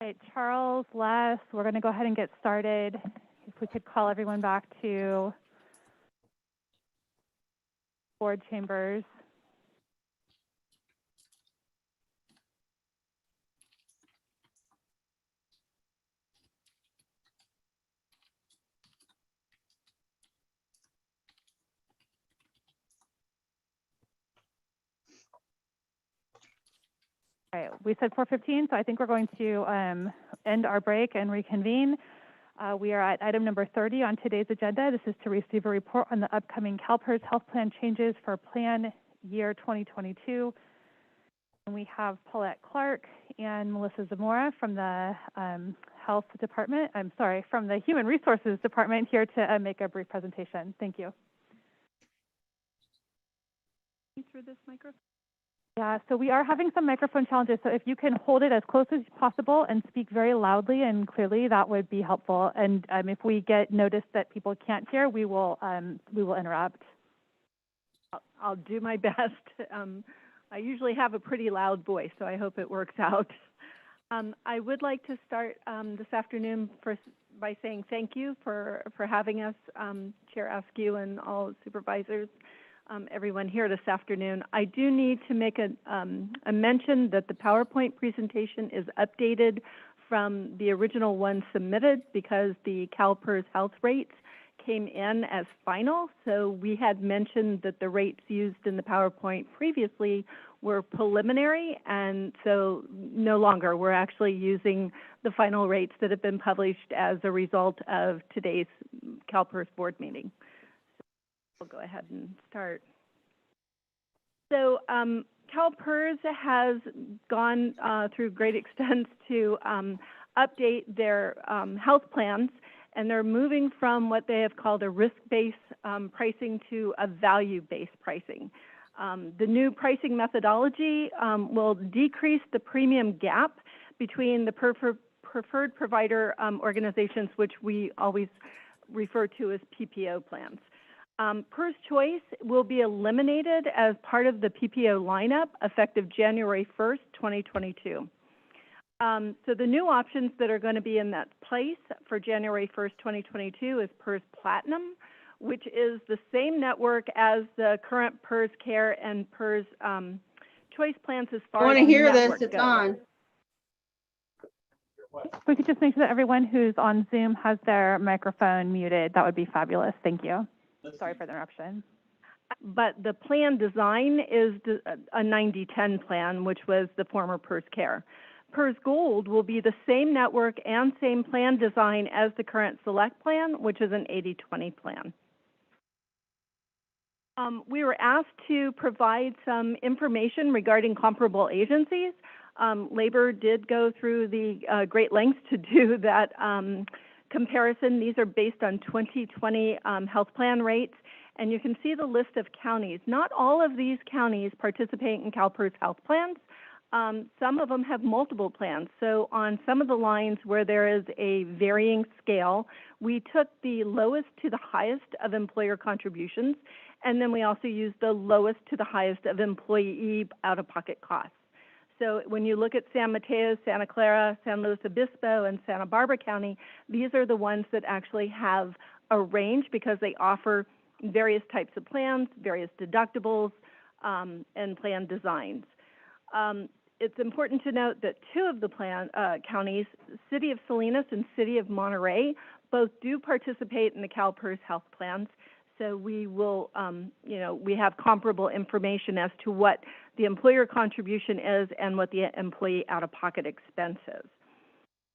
right, Charles, Les, we're going to go ahead and get started. If we could call everyone back to board chambers. All right, we said 4:15, so I think we're going to end our break and reconvene. We are at item number 30 on today's agenda. This is to receive a report on the upcoming CalPERS health plan changes for plan year 2022. And we have Paulette Clark and Melissa Zamora from the health department. From the Human Resources Department here to make a brief presentation. Thank you. Through this microphone. Yeah, so we are having some microphone challenges, so if you can hold it as close as possible and speak very loudly and clearly, that would be helpful. And if we get notice that people can't hear, we will interrupt. I'll do my best. I usually have a pretty loud voice, so I hope it works out. I would like to start this afternoon by saying thank you for having us, Chair Askew and all supervisors. Everyone here this afternoon. I do need to make a mention that the PowerPoint presentation is updated from the original one submitted because the CalPERS health rates came in as final. So we had mentioned that the rates used in the PowerPoint previously were preliminary, and so no longer. We're actually using the final rates that have been published as a result of today's CalPERS board meeting. We'll go ahead and start. So CalPERS has gone through great extents to update their health plans, and they're moving from what they have called a risk-based pricing to a value-based pricing. The new pricing methodology will decrease the premium gap between the preferred provider organizations, which we always refer to as PPO plans. PERS Choice will be eliminated as part of the PPO lineup effective January 1st, 2022. So the new options that are going to be in that place for January 1st, 2022 is PERS Platinum, which is the same network as the current PERS Care and PERS Choice plans as far as I want to hear this. It's goes. On. If we could just make sure that everyone who's on Zoom has their microphone muted, that would be fabulous. Thank you. Sorry for the interruption. But the plan design is a 90-10 plan, which was the former PERS Care. PERS Gold will be the same network and same plan design as the current Select plan, which is an 80-20 plan. We were asked to provide some information regarding comparable agencies. Labor did go through the great lengths to do that comparison. These are based on 2020 health plan rates, and you can see the list of counties. Not all of these counties participate in CalPERS health plans. Some of them have multiple plans. So on some of the lines where there is a varying scale, we took the lowest to the highest of employer contributions, and then we also used the lowest to the highest of employee out-of-pocket costs. So when you look at San Mateo, Santa Clara, San Luis Obispo, and Santa Barbara County, these are the ones that actually have a range because they offer various types of plans, various deductibles, and plan designs. It's important to note that two of the counties, City of Salinas and City of Monterey, both do participate in the CalPERS health plans. So we will, we have comparable information as to what the employer contribution is and what the employee out-of-pocket expense is.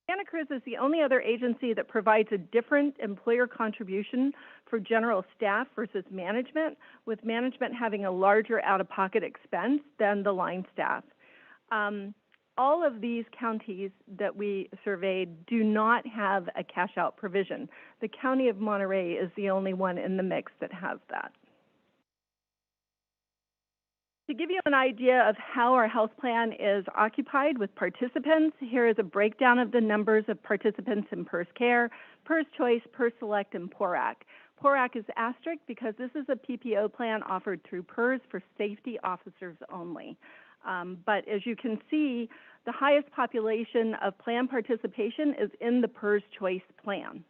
Santa Cruz is the only other agency that provides a different employer contribution for general staff versus management, with management having a larger out-of-pocket expense than the line staff. All of these counties that we surveyed do not have a cash-out provision. The County of Monterey is the only one in the mix that has that. To give you an idea of how our health plan is occupied with participants, here is a breakdown of the numbers of participants in PERS Care, PERS Choice, PERS Select, and PORAC. PORAC is asterisk because this is a PPO plan offered through PERS for safety officers only. But as you can see, The highest population of plan participation is in the PERS Choice plan.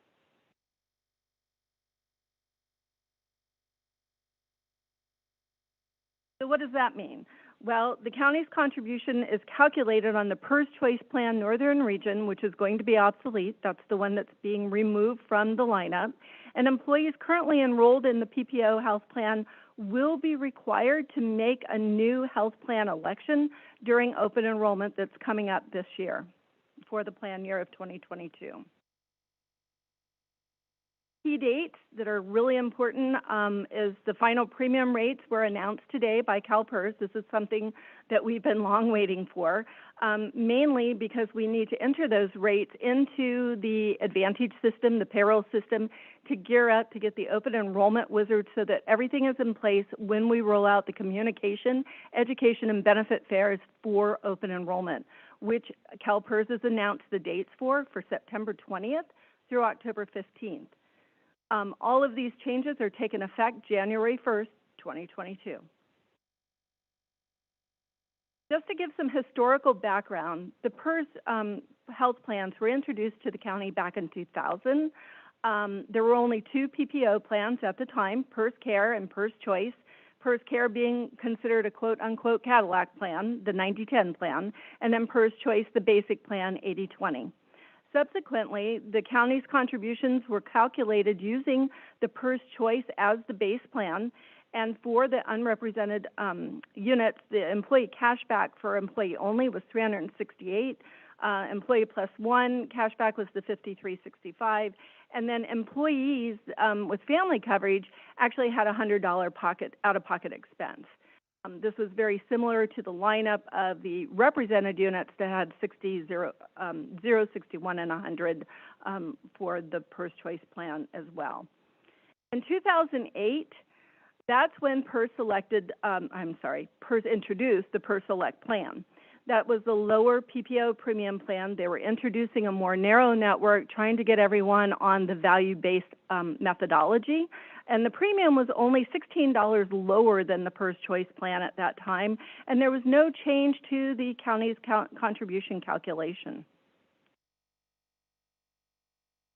So what does that mean? Well, the county's contribution is calculated on the PERS Choice Plan Northern Region, which is going to be obsolete. That's the one that's being removed from the lineup. And employees currently enrolled in the PPO health plan will be required to make a new health plan election during open enrollment that's coming up this year for the plan year of 2022. Key dates that are really important is the final premium rates were announced today by CalPERS. This is something that we've been long waiting for, mainly because we need to enter those rates into the Advantage system, the payroll system, to gear up to get the open enrollment wizard so that everything is in place when we roll out the communication, education, and benefit fairs for open enrollment, which CalPERS has announced the dates for September 20th through October 15th. All of these changes are taking effect January 1st, 2022. Just to give some historical background, the PERS health plans were introduced to the county back in 2000. There were only two PPO plans at the time, PERS Care and PERS Choice. PERS Care being considered a quote-unquote Cadillac plan, the 90-10 plan, and then PERS Choice, the basic plan, 80-20. Subsequently, the county's contributions were calculated using the PERS Choice as the base plan, and for the unrepresented units, the employee cashback for employee only was $368. Employee plus one cashback was the $53.65, and then employees with family coverage actually had a $100 out-of-pocket expense. This was very similar to the lineup of the represented units that had 60, 0, 61, and 100 for the PERS Choice plan as well. In 2008, that's when PERS introduced the PERS Select plan. That was the lower PPO premium plan. They were introducing a more narrow network, trying to get everyone on the value-based methodology. And the premium was only $16 lower than the PERS Choice plan at that time, and there was no change to the county's contribution calculation.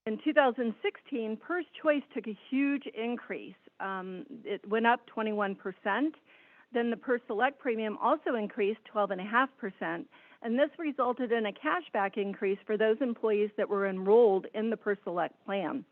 In 2016, PERS Choice took a huge increase. It went up 21%. Then the PERS Select premium also increased 12.5%, and this resulted in a cashback increase for those employees that were enrolled in the PERS Select plan.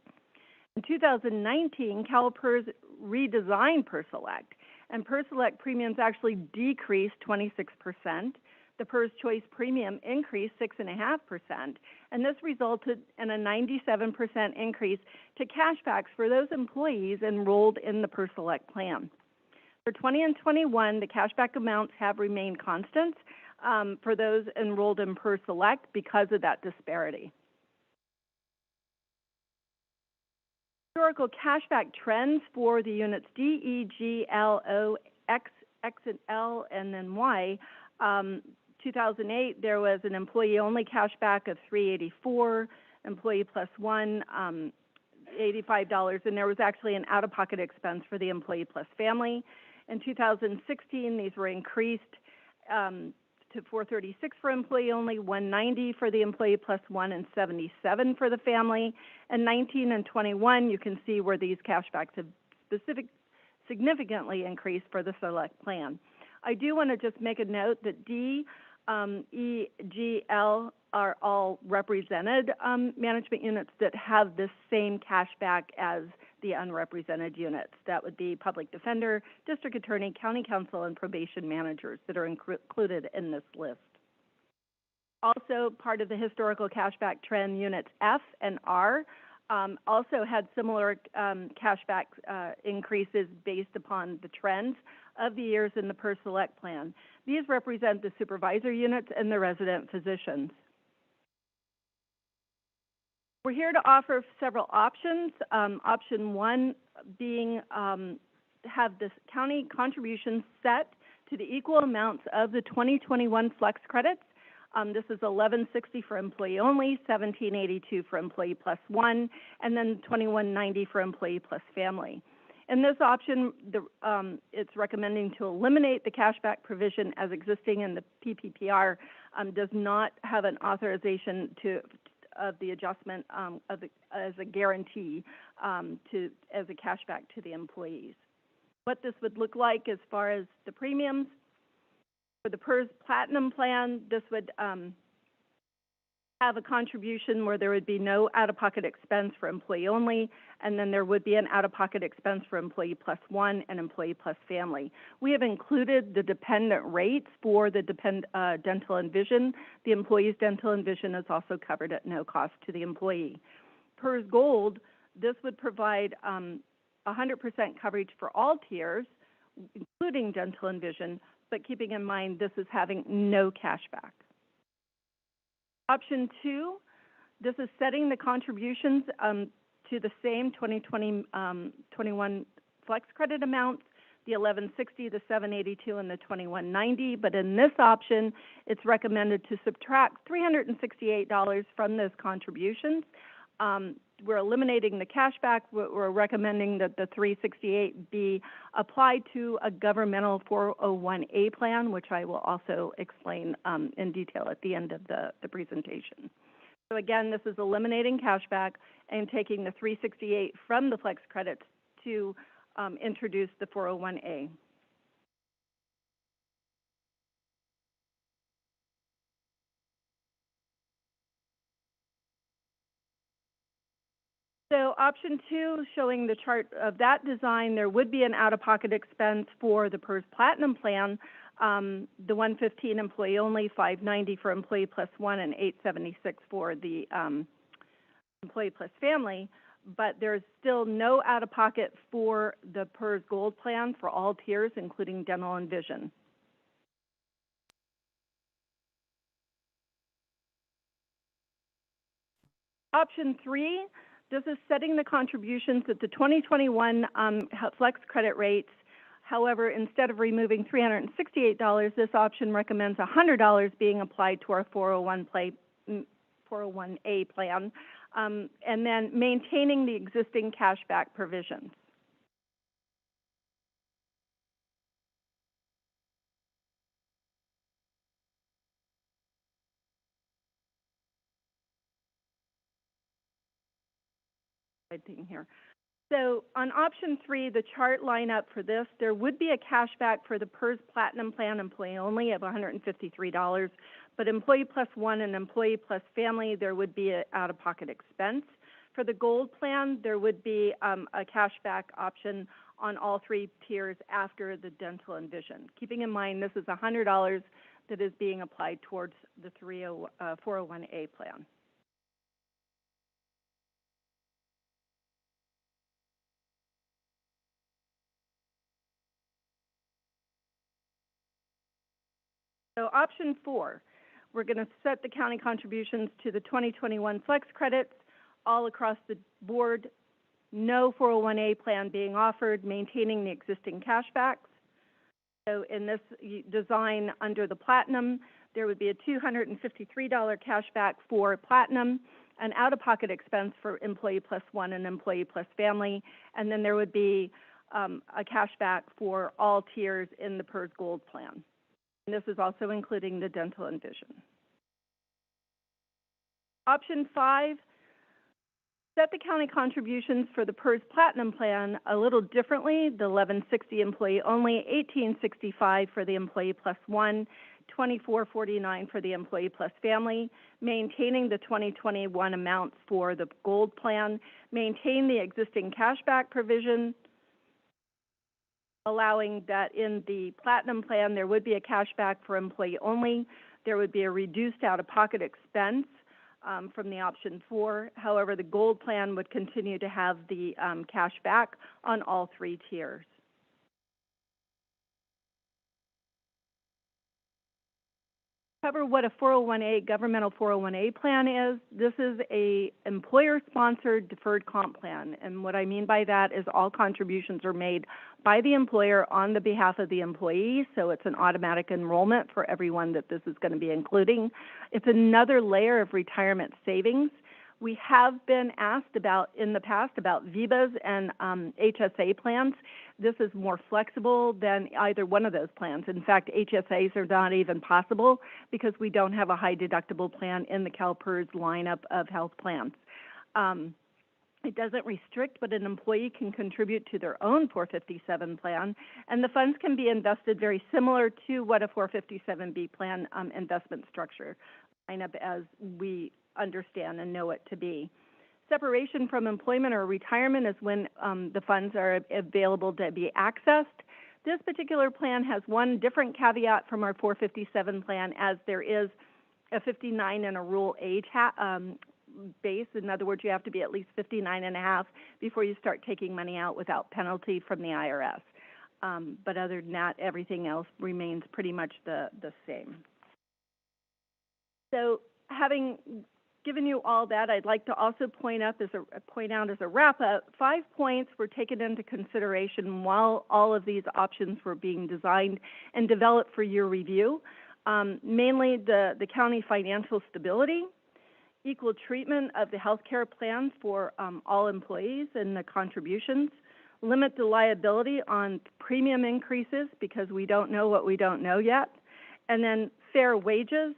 In 2019, CalPERS redesigned PERS Select, and PERS Select premiums actually decreased 26%. The PERS Choice premium increased 6.5%, and this resulted in a 97% increase to cashbacks for those employees enrolled in the PERS Select plan. For 20 and 21, the cashback amounts have remained constant for those enrolled in PERS Select because of that disparity. Historical cashback trends for the units D, E, G, L, O, X, X and L, and then Y. 2008, there was an employee-only cashback of $384, employee plus one, $85, and there was actually an out-of-pocket expense for the employee plus family. In 2016, these were increased to $436 for employee only, $190 for the employee plus one, and $77 for the family. And 19 and 21, you can see where these cashbacks have significantly increased for the Select plan. I do want to just make a note that D, E, G, L are all represented management units that have the same cashback as the unrepresented units. That would be public defender, district attorney, county counsel, and probation managers that are included in this list. Also, part of the historical cashback trend, units F and R also had similar cashback increases based upon the trends of the years in the PERS Select plan. These represent the supervisor units and the resident physicians. We're here to offer several options. Option one being have this county contribution set to the equal amounts of the 2021 flex credits. This is $1160 for employee only, $1782 for employee plus one, and then $2190 for employee plus family. In this option, it's recommending to eliminate the cashback provision as existing in the PPPR does not have an authorization of the adjustment as a guarantee as a cashback to the employees. What this would look like as far as the premiums for the PERS Platinum plan, this would have a contribution where there would be no out-of-pocket expense for employee only, and then there would be an out-of-pocket expense for employee plus one and employee plus family. We have included the dependent rates for the dental and vision. The employee's dental and vision is also covered at no cost to the employee. PERS Gold, this would provide 100% coverage for all tiers, including dental and vision, but keeping in mind this is having no cashback. Option 2, this is setting the contributions to the same 2021 flex credit amounts, the 1160, the 782, and the 2190. But in this option, it's recommended to subtract $368 from those contributions. We're eliminating the cashback. We're recommending that the $368 be applied to a governmental 401A plan, which I will also explain in detail at the end of the presentation. So again, this is eliminating cashback and taking the $368 from the flex credits to introduce the 401A. So option 2, showing the chart of that design, there would be an out-of-pocket expense for the PERS Platinum plan, the 115 employee only, 590 for employee plus one, and 876 for the employee plus family. But there's still no out-of-pocket for the PERS Gold plan for all tiers, including dental and vision. Option 3. This is setting the contributions at the 2021 flex credit rates. However, instead of removing $368, this option recommends $100 being applied to our 401A plan, and then maintaining the existing cashback provisions. Thing here. So on option 3, the chart lineup for this, there would be a cashback for the PERS Platinum plan employee only of $153, but employee plus one and employee plus family, there would be an out-of-pocket expense. For the Gold plan, there would be a cashback option on all 3 tiers after the dental and vision. Keeping in mind, this is $100 that is being applied towards the 401A plan. So option 4, we're going to set the county contributions to the 2021 flex credits all across the board, no 401A plan being offered, maintaining the existing cashbacks. So in this design under the Platinum, there would be a $253 cashback for Platinum, an out-of-pocket expense for employee plus one and employee plus family, and then there would be a cashback for all tiers in the PERS Gold plan. And this is also including the dental and vision. Option 5, set the county contributions for the PERS Platinum plan a little differently, the 1160 employee only, 1865 for the employee plus one, 2449 for the employee plus family, maintaining the 2021 amounts for the Gold plan, maintain the existing cashback provision, allowing that in the Platinum plan there would be a cashback for employee only. There would be a reduced out-of-pocket expense from the option 4. However, the Gold plan would continue to have the cashback on all 3 tiers. Cover what a 401A, governmental 401A plan is. This is a employer-sponsored deferred comp plan, and what I mean by that is all contributions are made by the employer on the behalf of the employee, so it's an automatic enrollment for everyone that this is going to be including. It's another layer of retirement savings We have been asked in the past about VIVAs and HSA plans. This is more flexible than either one of those plans. In fact, HSAs are not even possible because we don't have a high deductible plan in the CalPERS lineup of health plans. It doesn't restrict, but an employee can contribute to their own 457 plan, and the funds can be invested very similar to what a 457B plan investment structure lineup as we understand and know it to be. Separation from employment or retirement is when the funds are available to be accessed. This particular plan has one different caveat from our 457 plan, as there is a 59 and a rule age base. In other words, you have to be at least 59 and a half before you start taking money out without penalty from the IRS. But other than that, everything else remains pretty much the same. So having given you all that, I'd like to also point out as a wrap-up, 5 points were taken into consideration while all of these options were being designed and developed for your review. Mainly the county financial stability, equal treatment of the health care plan for all employees and the contributions, limit the liability on premium increases because we don't know what we don't know yet, and then fair wages,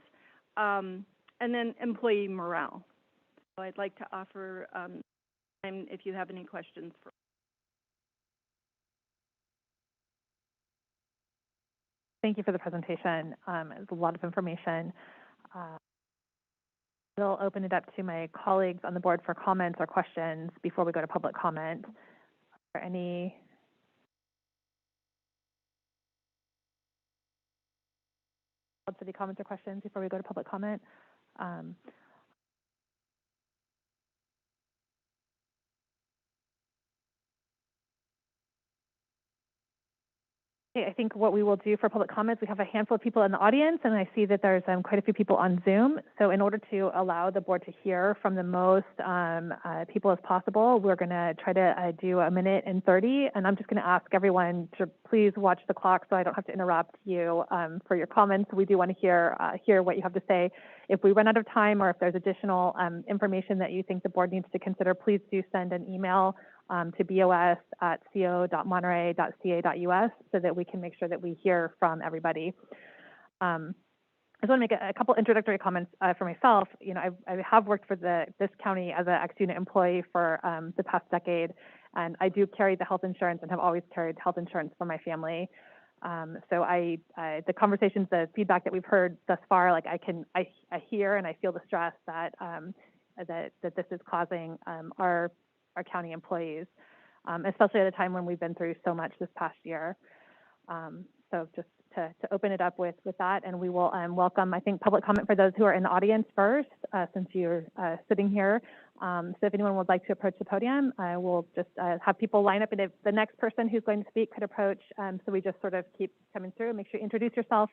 and then employee morale. So I'd like to offer time if you have any questions. Thank you for the presentation. It's a lot of information. We'll open it up to my colleagues on the board for comments or questions before we go to public comment. Are there any? City comments or questions before we go to public comment? I think what we will do for public comments, we have a handful of people in the audience, and I see that there's quite a few people on Zoom. So in order to allow the board to hear from the most people as possible, we're going to try to do 1 minute and 30. And I'm just going to ask everyone to please watch the clock so I don't have to interrupt you for your comments. We do want to hear what you have to say. If we run out of time or if there's additional information that you think the board needs to consider, please do send an email to bos@co.monterey.ca.us so that we can make sure that we hear from everybody. I just want to make a couple introductory comments for myself. You know, I have worked for this county as an ex-unit employee for the past decade, and I do carry the health insurance and have always carried health insurance for my family. So the conversations, the feedback that we've heard thus far, like I hear and I feel the stress that this is causing our county employees, especially at a time when we've been through so much this past year. So just to open it up with that, and we will welcome, I think, public comment for those who are in the audience first, since you're sitting here. So if anyone would like to approach the podium, we'll just have people line up, and if the next person who's going to speak could approach, so we just sort of keep coming through. Make sure you introduce yourself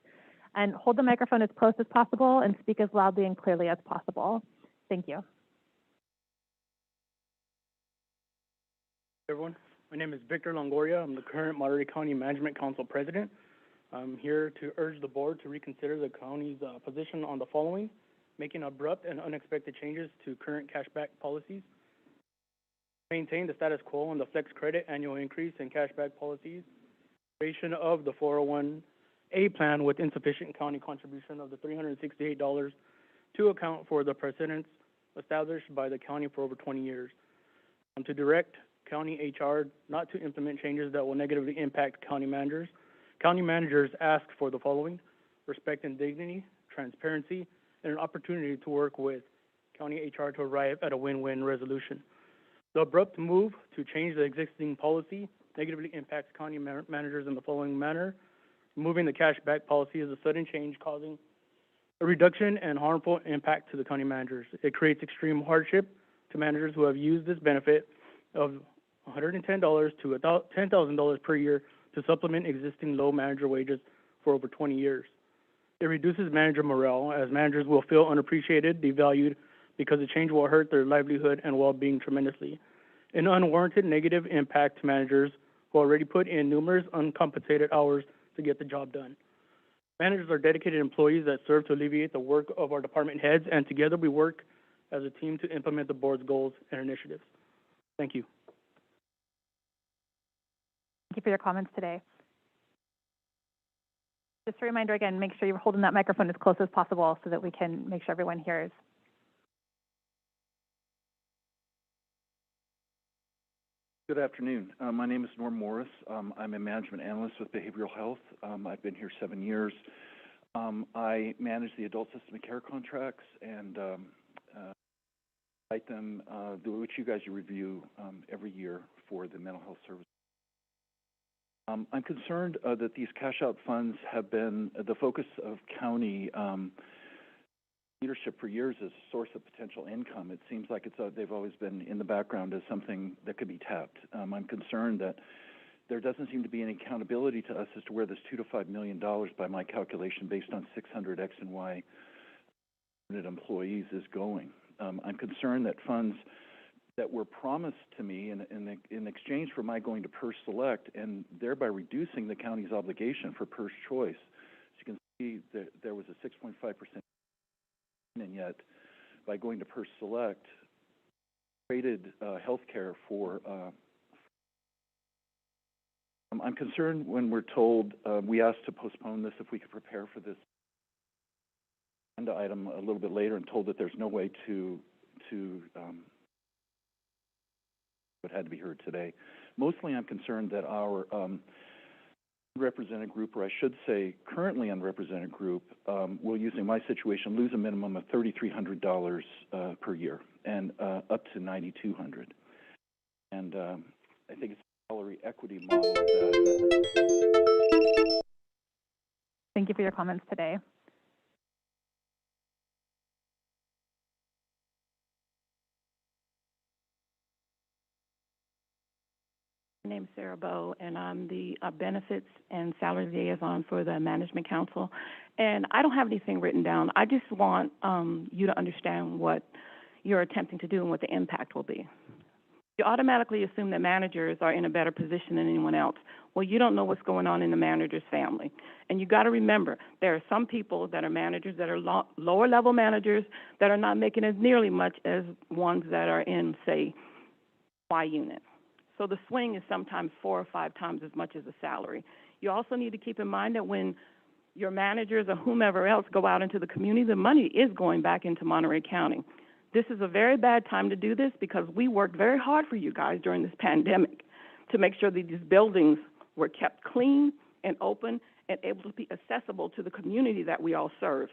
and hold the microphone as close as possible and speak as loudly and clearly as possible. Thank you. Everyone, my name is Victor Longoria. I'm the current Monterey County Management Council President. I'm here to urge the board to reconsider the county's position on the following: making abrupt and unexpected changes to current cashback policies, maintain the status quo on the flex credit annual increase in cashback policies, creation of the 401A plan with insufficient county contribution of the $368 to account for the precedents established by the county for over 20 years, to direct county HR not to implement changes that will negatively impact county managers. County managers ask for the following: respect and dignity, transparency, and an opportunity to work with county HR to arrive at a win-win resolution. The abrupt move to change the existing policy negatively impacts county managers in the following manner. Removing the cashback policy is a sudden change causing a reduction and harmful impact to the county managers. It creates extreme hardship to managers who have used this benefit of $110 to $10,000 per year to supplement existing low manager wages for over 20 years. It reduces manager morale, as managers will feel unappreciated, devalued, because the change will hurt their livelihood and well-being tremendously. An unwarranted negative impact to managers who already put in numerous uncompensated hours to get the job done. Managers are dedicated employees that serve to alleviate the work of our department heads, and together we work as a team to implement the board's goals and initiatives. Thank you. Thank you for your comments today. Just a reminder again, make sure you're holding that microphone as close as possible so that we can make sure everyone hears. Good afternoon. My name is Norm Morris. I'm a management analyst with behavioral health. I've been here 7 years. I manage the adult system of care contracts and write them, which you guys review every year for the mental health service. I'm concerned that these cash-out funds have been the focus of county leadership for years as a source of potential income. It seems like they've always been in the background as something that could be tapped. I'm concerned that there doesn't seem to be any accountability to us as to where this $2 to $5 million, by my calculation, based on 600 X and Y employees, is going. I'm concerned that funds that were promised to me in exchange for my going to PERS Select and thereby reducing the county's obligation for PERS Choice. As you can see, there was a 6.5%, and yet by going to PERS Select, traded health care for. I'm concerned when we're told, we asked to postpone this if we could prepare for this agenda item a little bit later, and told that there's no way to what had to be heard today. Mostly I'm concerned that our unrepresented group, or I should say currently unrepresented group, will, using my situation, lose a minimum of $3,300 per year and up to $9,200. And I think it's a salary equity model that... Thank you for your comments today. My name is Sarah Bowe, and I'm the Benefits and Salary Liaison for the Management Council. And I don't have anything written down. I just want you to understand what you're attempting to do and what the impact will be. You automatically assume that managers are in a better position than anyone else. Well, you don't know what's going on in the manager's family. And you got to remember, there are some people that are managers that are lower level managers that are not making as nearly much as ones that are in, say, Y unit. So the swing is sometimes 4 or 5 times as much as the salary. You also need to keep in mind that when your managers or whomever else go out into the community, the money is going back into Monterey County. This is a very bad time to do this because we worked very hard for you guys during this pandemic to make sure that these buildings were kept clean and open and able to be accessible to the community that we all serve.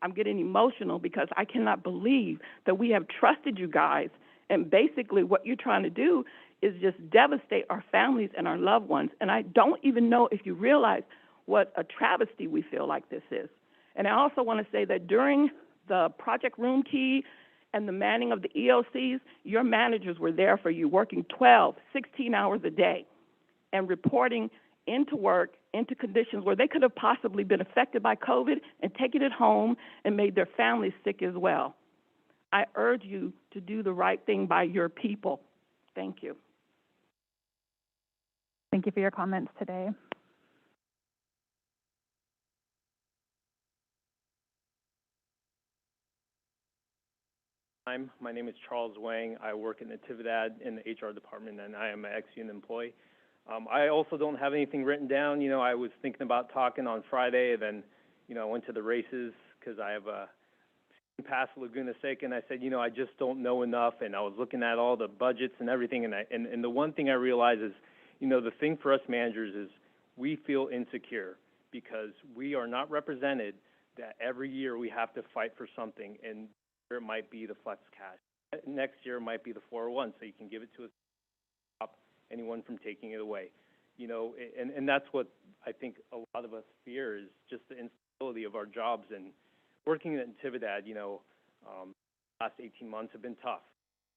I'm getting emotional because I cannot believe that we have trusted you guys, and basically what you're trying to do is just devastate our families and our loved ones. And I don't even know if you realize what a travesty we feel like this is. And I also want to say that during the Project Room Key and the manning of the EOCs, your managers were there for you, working 12, 16 hours a day and reporting into work, into conditions where they could have possibly been affected by COVID and taken it home and made their families sick as well. I urge you to do the right thing by your people. Thank you. Thank you for your comments today. My name is Charles Wang. I work in Natividad in the HR department, and I am an ex-union employee. I also don't have anything written down. You know, I was thinking about talking on Friday, then, I went to the races because I have a pass Laguna Seca, and I said, I just don't know enough, and I was looking at all the budgets and everything, and the one thing I realized is, the thing for us managers is we feel insecure because we are not represented, that every year we have to fight for something, and it might be the flex cash. Next year it might be the 401, so you can give it to us, stop anyone from taking it away. And that's what I think a lot of us fear, is just the instability of our jobs. And working at Natividad, last 18 months have been tough.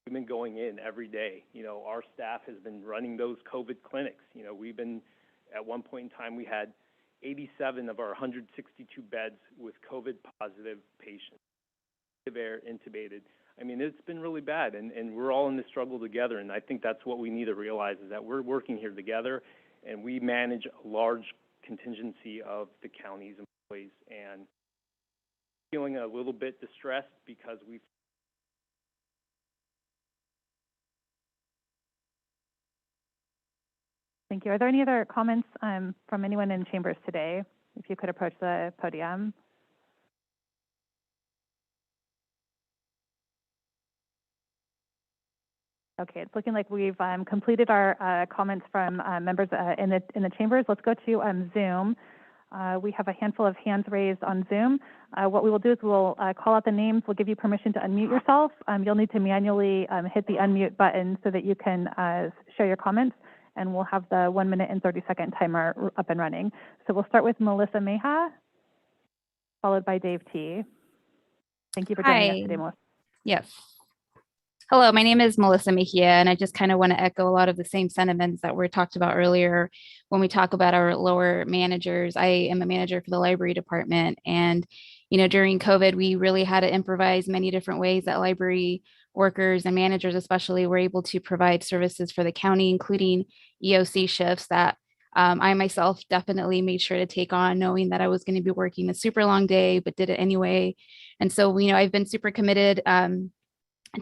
We've been going in every day. Our staff has been running those COVID clinics. We've been, at one point in time, we had 87 of our 162 beds with COVID positive patients, intubated. I mean, it's been really bad, and we're all in this struggle together, and I think that's what we need to realize, is that we're working here together, and we manage a large contingency of the county's employees, and feeling a little bit distressed because we've Thank you. Are there any other comments from anyone in chambers today? If you could approach the podium. Okay, it's looking like we've completed our comments from members in the chambers. Let's go to Zoom. We have a handful of hands raised on Zoom. What we will do is we'll call out the names. We'll give you permission to unmute yourself. You'll need to manually hit the unmute button so that you can share your comments, and we'll have the 1 minute and 30-second timer up and running. So we'll start with Melissa Meha, followed by Dave T. Thank you for joining us today, Melissa. Yes. Hello, my name is Melissa Mejia, and I just kind of want to echo a lot of the same sentiments that were talked about earlier when we talk about our lower managers. I am a manager for the library department, and during COVID, we really had to improvise many different ways that library workers and managers especially were able to provide services for the county, including EOC shifts that I myself definitely made sure to take on, knowing that I was going to be working a super long day, but did it anyway. And so, I've been super committed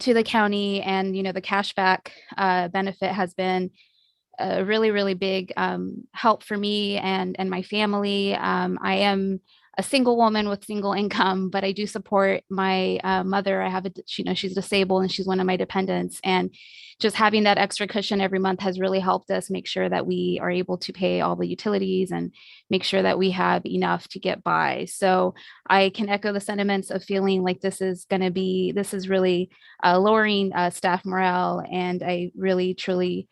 to the county, and the cashback benefit has been a really, really big help for me and my family. I am a single woman with single income, but I do support my mother. I have she's disabled and she's one of my dependents, and just having that extra cushion every month has really helped us make sure that we are able to pay all the utilities and make sure that we have enough to get by. So I can echo the sentiments of feeling like this is really lowering staff morale. And I really, truly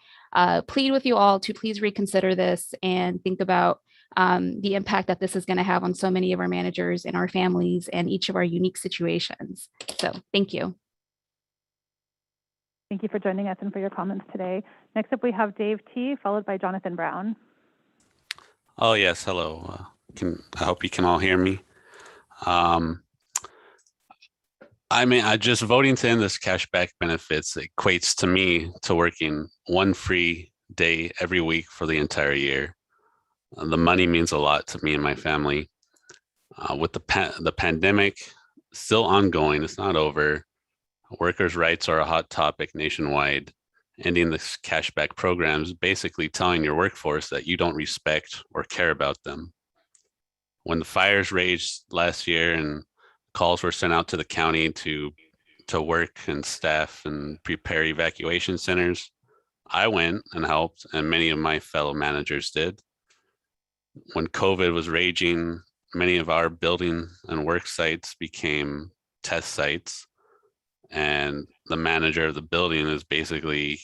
plead with you all to please reconsider this and think about the impact that this is going to have on so many of our managers and our families and each of our unique situations. So thank you. Thank you for joining us and for your comments today. Next up, we have Dave T, followed by Jonathan Brown. Oh, yes. Hello. I hope you can all hear me. I just voting to end this cashback benefits equates to me to working one free day every week for the entire year. The money means a lot to me and my family. With the pandemic still ongoing, it's not over. Workers' rights are a hot topic nationwide. Ending this cashback program is basically telling your workforce that you don't respect or care about them. When the fires raged last year and calls were sent out to the county to work and staff and prepare evacuation centers, I went and helped, and many of my fellow managers did. When COVID was raging, many of our building and work sites became test sites, and the manager of the building is basically,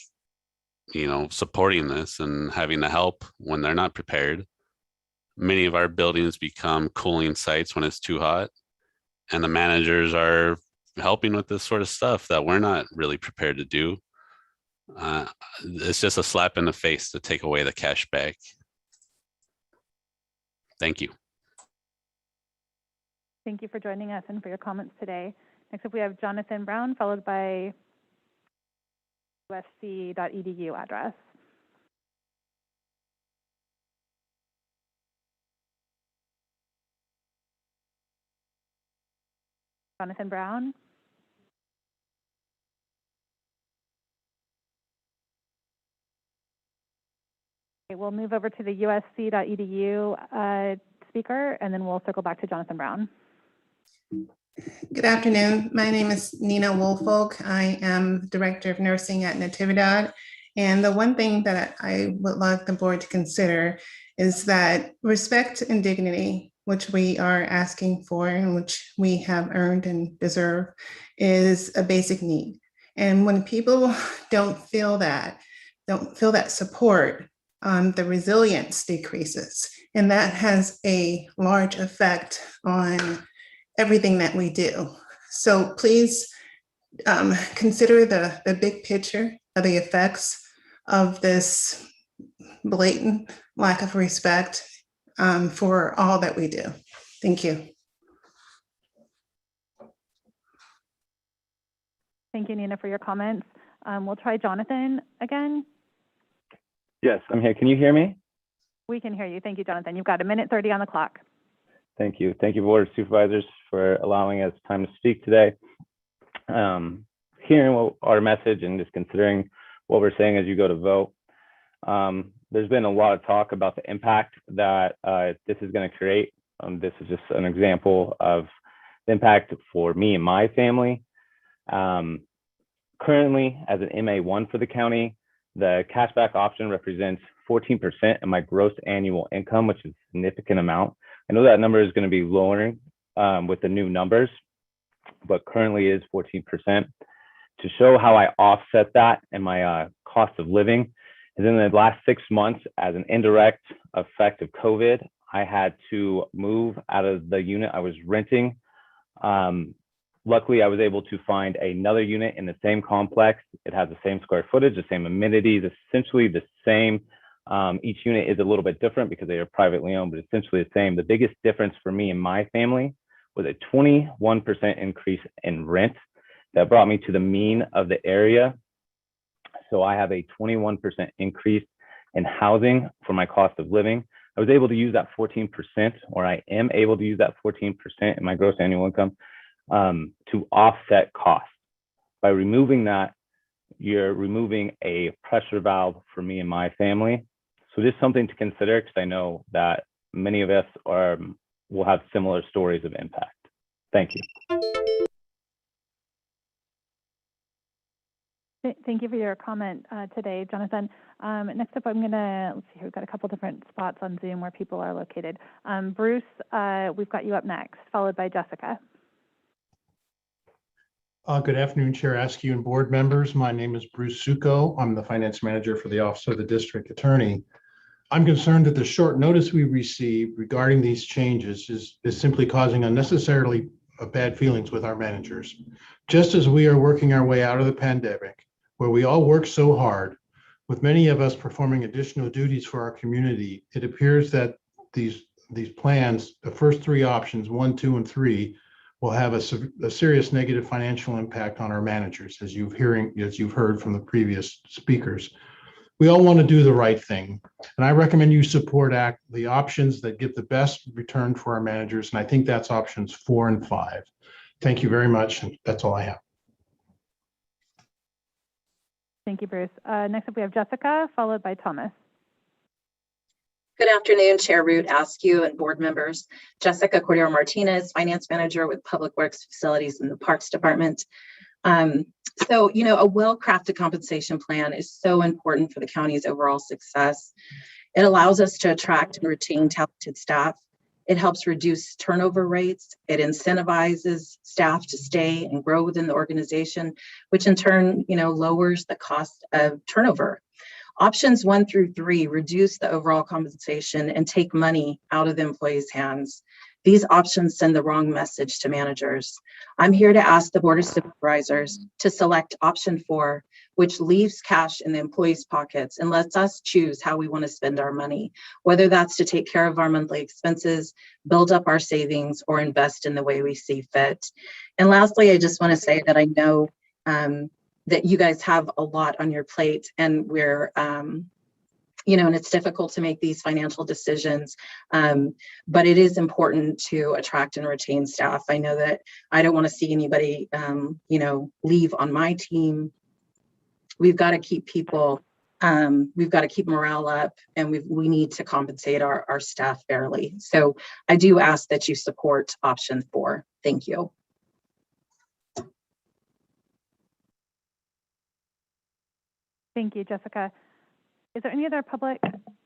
supporting this and having to help when they're not prepared. Many of our buildings become cooling sites when it's too hot, and the managers are helping with this sort of stuff that we're not really prepared to do. It's just a slap in the face to take away the cash back. Thank you. Thank you for joining us and for your comments today. Next up, we have Jonathan Brown, followed by usc.edu address. Jonathan Brown. Okay, we'll move over to the usc.edu speaker, and then we'll circle back to Jonathan Brown. Good afternoon. My name is Nina Woolfolk. I am Director of Nursing at Natividad. And the one thing that I would like the board to consider is that respect and dignity, which we are asking for and which we have earned and deserve, is a basic need. And when people don't feel that support, the resilience decreases. And that has a large effect on everything that we do. So please consider the big picture of the effects of this blatant lack of respect for all that we do. Thank you. Thank you, Nina, for your comments. We'll try Jonathan again. Yes, I'm here. Can you hear me? We can hear you. Thank you, Jonathan. You've got 1:30 on the clock. Thank you. Thank you, Board of Supervisors, for allowing us time to speak today. Hearing our message and just considering what we're saying as you go to vote, There's been a lot of talk about the impact that this is going to create. This is just an example of the impact for me and my family. Currently, as an MA1 for the county, the cashback option represents 14% of my gross annual income, which is a significant amount. I know that number is going to be lowering with the new numbers, but currently is 14%. To show how I offset that and my cost of living, is in the last 6 months, as an indirect effect of COVID, I had to move out of the unit I was renting. Luckily, I was able to find another unit in the same complex. It has the same square footage, the same amenities, essentially the same. Each unit is a little bit different because they are privately owned, but essentially the same. The biggest difference for me and my family was a 21% increase in rent that brought me to the mean of the area. So I have a 21% increase in housing for my cost of living. I was able to use that 14%, or I am able to use that 14% in my gross annual income to offset costs. By removing that, you're removing a pressure valve for me and my family. So just something to consider, because I know that many of us will have similar stories of impact. Thank you. Thank you for your comment today, Jonathan. Next up, I'm going to, let's see here, we've got a couple different spots on Zoom where people are located. Bruce, we've got you up next, followed by Jessica. Good afternoon, Chair Askew and board members. My name is Bruce Succo. I'm the finance manager for the Office of the District Attorney. I'm concerned that the short notice we received regarding these changes is simply causing unnecessarily bad feelings with our managers. Just as we are working our way out of the pandemic, where we all work so hard, with many of us performing additional duties for our community, it appears that these plans, the first three options, 1, 2, and 3, will have a serious negative financial impact on our managers, as you've heard from the previous speakers. We all want to do the right thing, and I recommend you support the options that give the best return for our managers, and I think that's options 4 and 5. Thank you very much, and that's all I have. Thank you, Bruce. Next up, we have Jessica, followed by Thomas. Good afternoon, Chair Root, Askew, and board members. Jessica Cordero Martinez, Finance Manager with Public Works Facilities in the Parks Department. So, a well-crafted compensation plan is so important for the county's overall success. It allows us to attract and retain talented staff. It helps reduce turnover rates. It incentivizes staff to stay and grow within the organization, which in turn, lowers the cost of turnover. Options 1 through 3 reduce the overall compensation and take money out of the employees' hands. These options send the wrong message to managers. I'm here to ask the Board of Supervisors to select option 4, which leaves cash in the employees' pockets and lets us choose how we want to spend our money, whether that's to take care of our monthly expenses, build up our savings, or invest in the way we see fit. And lastly, I just want to say that I know that you guys have a lot on your plate, and we're and it's difficult to make these financial decisions, but it is important to attract and retain staff. I know that I don't want to see anybody, leave on my team. We've got to keep people, we've got to keep morale up, and we need to compensate our staff fairly. So I do ask that you support option 4. Thank you. Thank you, Jessica. Is there any other public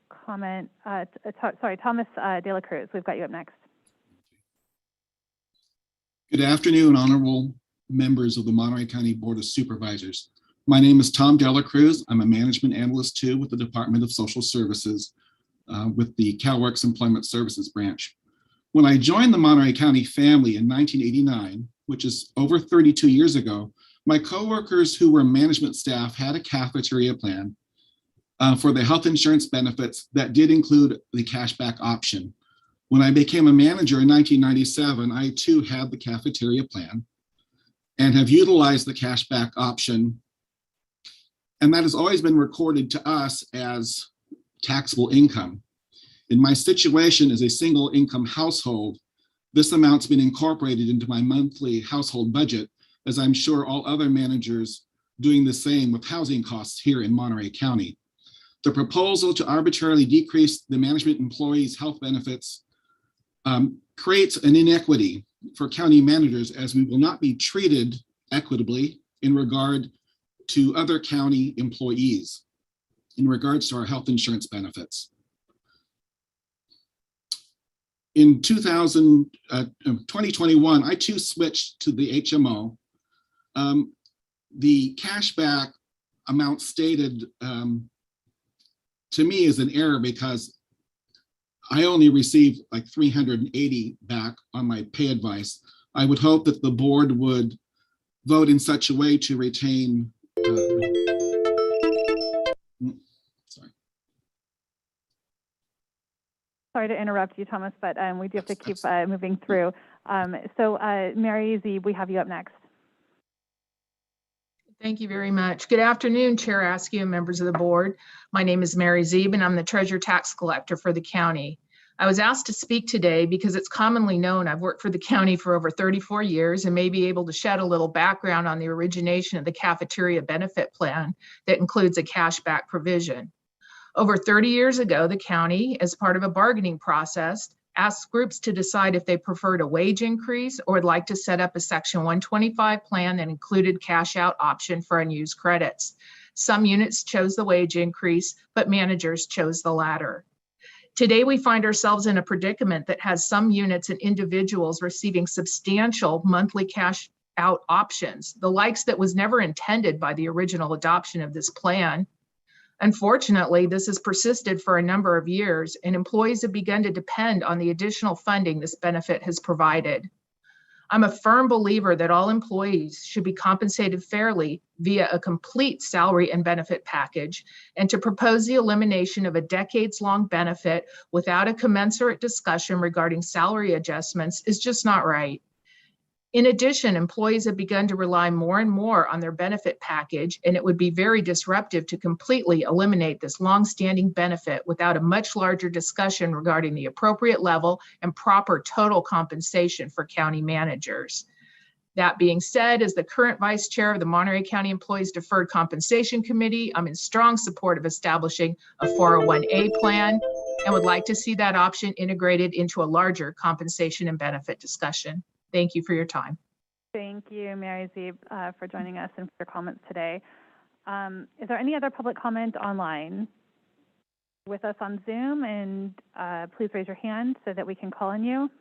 comment? Thomas De La Cruz, we've got you up next. Good afternoon, honorable members of the Monterey County Board of Supervisors. My name is Tom De La Cruz. I'm a management analyst too with the Department of Social Services with the CalWorks Employment Services branch. When I joined the Monterey County family in 1989, which is over 32 years ago, my coworkers who were management staff had a cafeteria plan for the health insurance benefits that did include the cashback option. When I became a manager in 1997, I too had the cafeteria plan and have utilized the cashback option. And that has always been recorded to us as taxable income. In my situation as a single income household, this amount's been incorporated into my monthly household budget, as I'm sure all other managers doing the same with housing costs here in Monterey County. The proposal to arbitrarily decrease the management employees' health benefits creates an inequity for county managers, as we will not be treated equitably in regard to other county employees in regards to our health insurance benefits. In 2021, I too switched to the HMO. The cashback amount stated to me is an error, because I only received like $380 back on my pay advice. I would hope that the board would vote in such a way to retain. Sorry to interrupt you, Thomas, but we do have to keep moving through. Mary Z, we have you up next. Thank you very much. Good afternoon, Chair Askew and members of the board. My name is Mary Zeeb, and I'm the Treasurer Tax Collector for the county. I was asked to speak today because it's commonly known I've worked for the county for over 34 years and may be able to shed a little background on the origination of the cafeteria benefit plan that includes a cashback provision. Over 30 years ago, the county, as part of a bargaining process, asked groups to decide if they preferred a wage increase or would like to set up a Section 125 plan that included cash out option for unused credits. Some units chose the wage increase, but managers chose the latter. Today, we find ourselves in a predicament that has some units and individuals receiving substantial monthly cash out options, the likes that was never intended by the original adoption of this plan. Unfortunately, this has persisted for a number of years, and employees have begun to depend on the additional funding this benefit has provided. I'm a firm believer that all employees should be compensated fairly via a complete salary and benefit package, and to propose the elimination of a decades-long benefit without a commensurate discussion regarding salary adjustments is just not right. In addition, employees have begun to rely more and more on their benefit package, and it would be very disruptive to completely eliminate this longstanding benefit without a much larger discussion regarding the appropriate level and proper total compensation for county managers. That being said, as the current vice chair of the Monterey County Employees Deferred Compensation Committee, I'm in strong support of establishing a 401A plan and would like to see that option integrated into a larger compensation and benefit discussion. Thank you for your time. Thank you, Mary Zeeb, for joining us and for your comments today. Is there any other public comment online with us on Zoom? And please raise your hand so that we can call on you.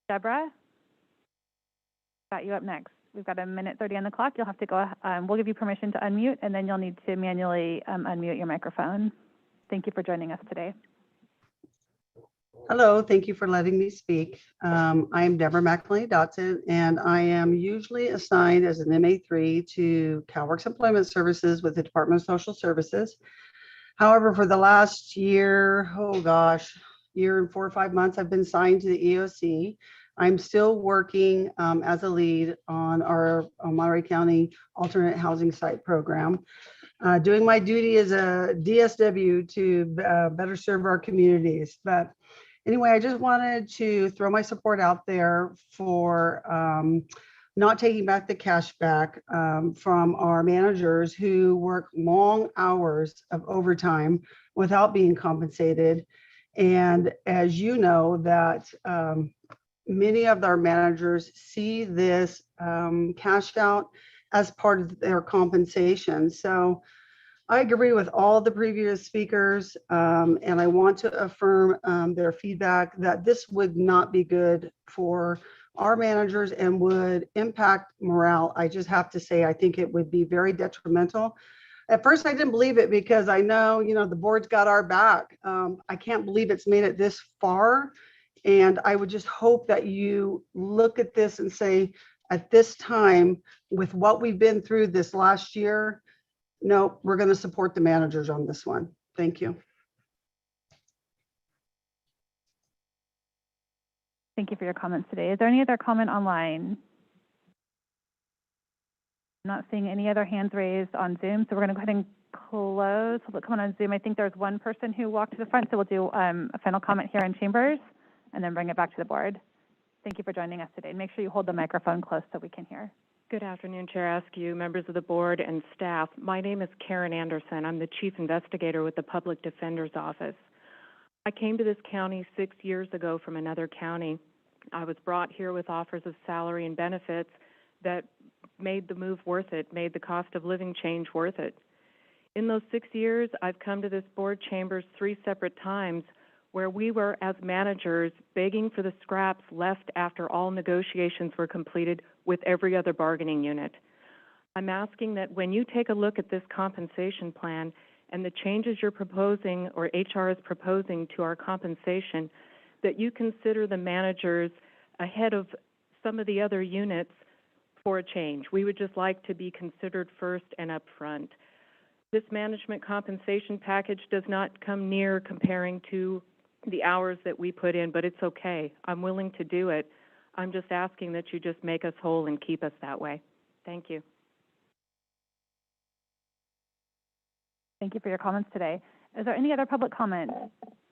Deborah, got you up next. We've got 1:30 on the clock. You'll have to go, we'll give you permission to unmute, and then you'll need to manually unmute your microphone. Thank you for joining us today. Hello, thank you for letting me speak. I am Deborah McElhaney Dotson, and I am usually assigned as an MA3 to CalWorks Employment Services with the Department of Social Services. However, for the last year, year and 4 or 5 months, I've been assigned to the EOC. I'm still working as a lead on our Monterey County Alternate Housing Site Program, doing my duty as a DSW to better serve our communities. But anyway, I just wanted to throw my support out there for not taking back the cash back from our managers who work long hours of overtime without being compensated. And as you know, that many of our managers see this cash out as part of their compensation. So I agree with all the previous speakers, and I want to affirm their feedback that this would not be good for our managers and would impact morale. I just have to say, I think it would be very detrimental. At first, I didn't believe it because I know, the board's got our back. I can't believe it's made it this far. And I would just hope that you look at this and say, at this time, with what we've been through this last year, no, we're going to support the managers on this one. Thank you. Thank you for your comments today. Is there any other comment online? I'm not seeing any other hands raised on Zoom, so we're going to go ahead and close public comment on Zoom. I think there's one person who walked to the front, so we'll do a final comment here in chambers and then bring it back to the board. Thank you for joining us today. Make sure you hold the microphone close so we can hear. Good afternoon, Chair Askew, members of the board, and staff. My name is Karen Anderson. I'm the Chief Investigator with the Public Defender's Office. I came to this county 6 years ago from another county. I was brought here with offers of salary and benefits that made the move worth it, made the cost of living change worth it. In those 6 years, I've come to this board chambers 3 separate times where we were, as managers, begging for the scraps left after all negotiations were completed with every other bargaining unit. I'm asking that when you take a look at this compensation plan and the changes you're proposing or HR is proposing to our compensation, that you consider the managers ahead of some of the other units for a change. We would just like to be considered first and up front. This management compensation package does not come near comparing to the hours that we put in, but it's okay. I'm willing to do it. I'm just asking that you just make us whole and keep us that way. Thank you. Thank you for your comments today. Is there any other public comment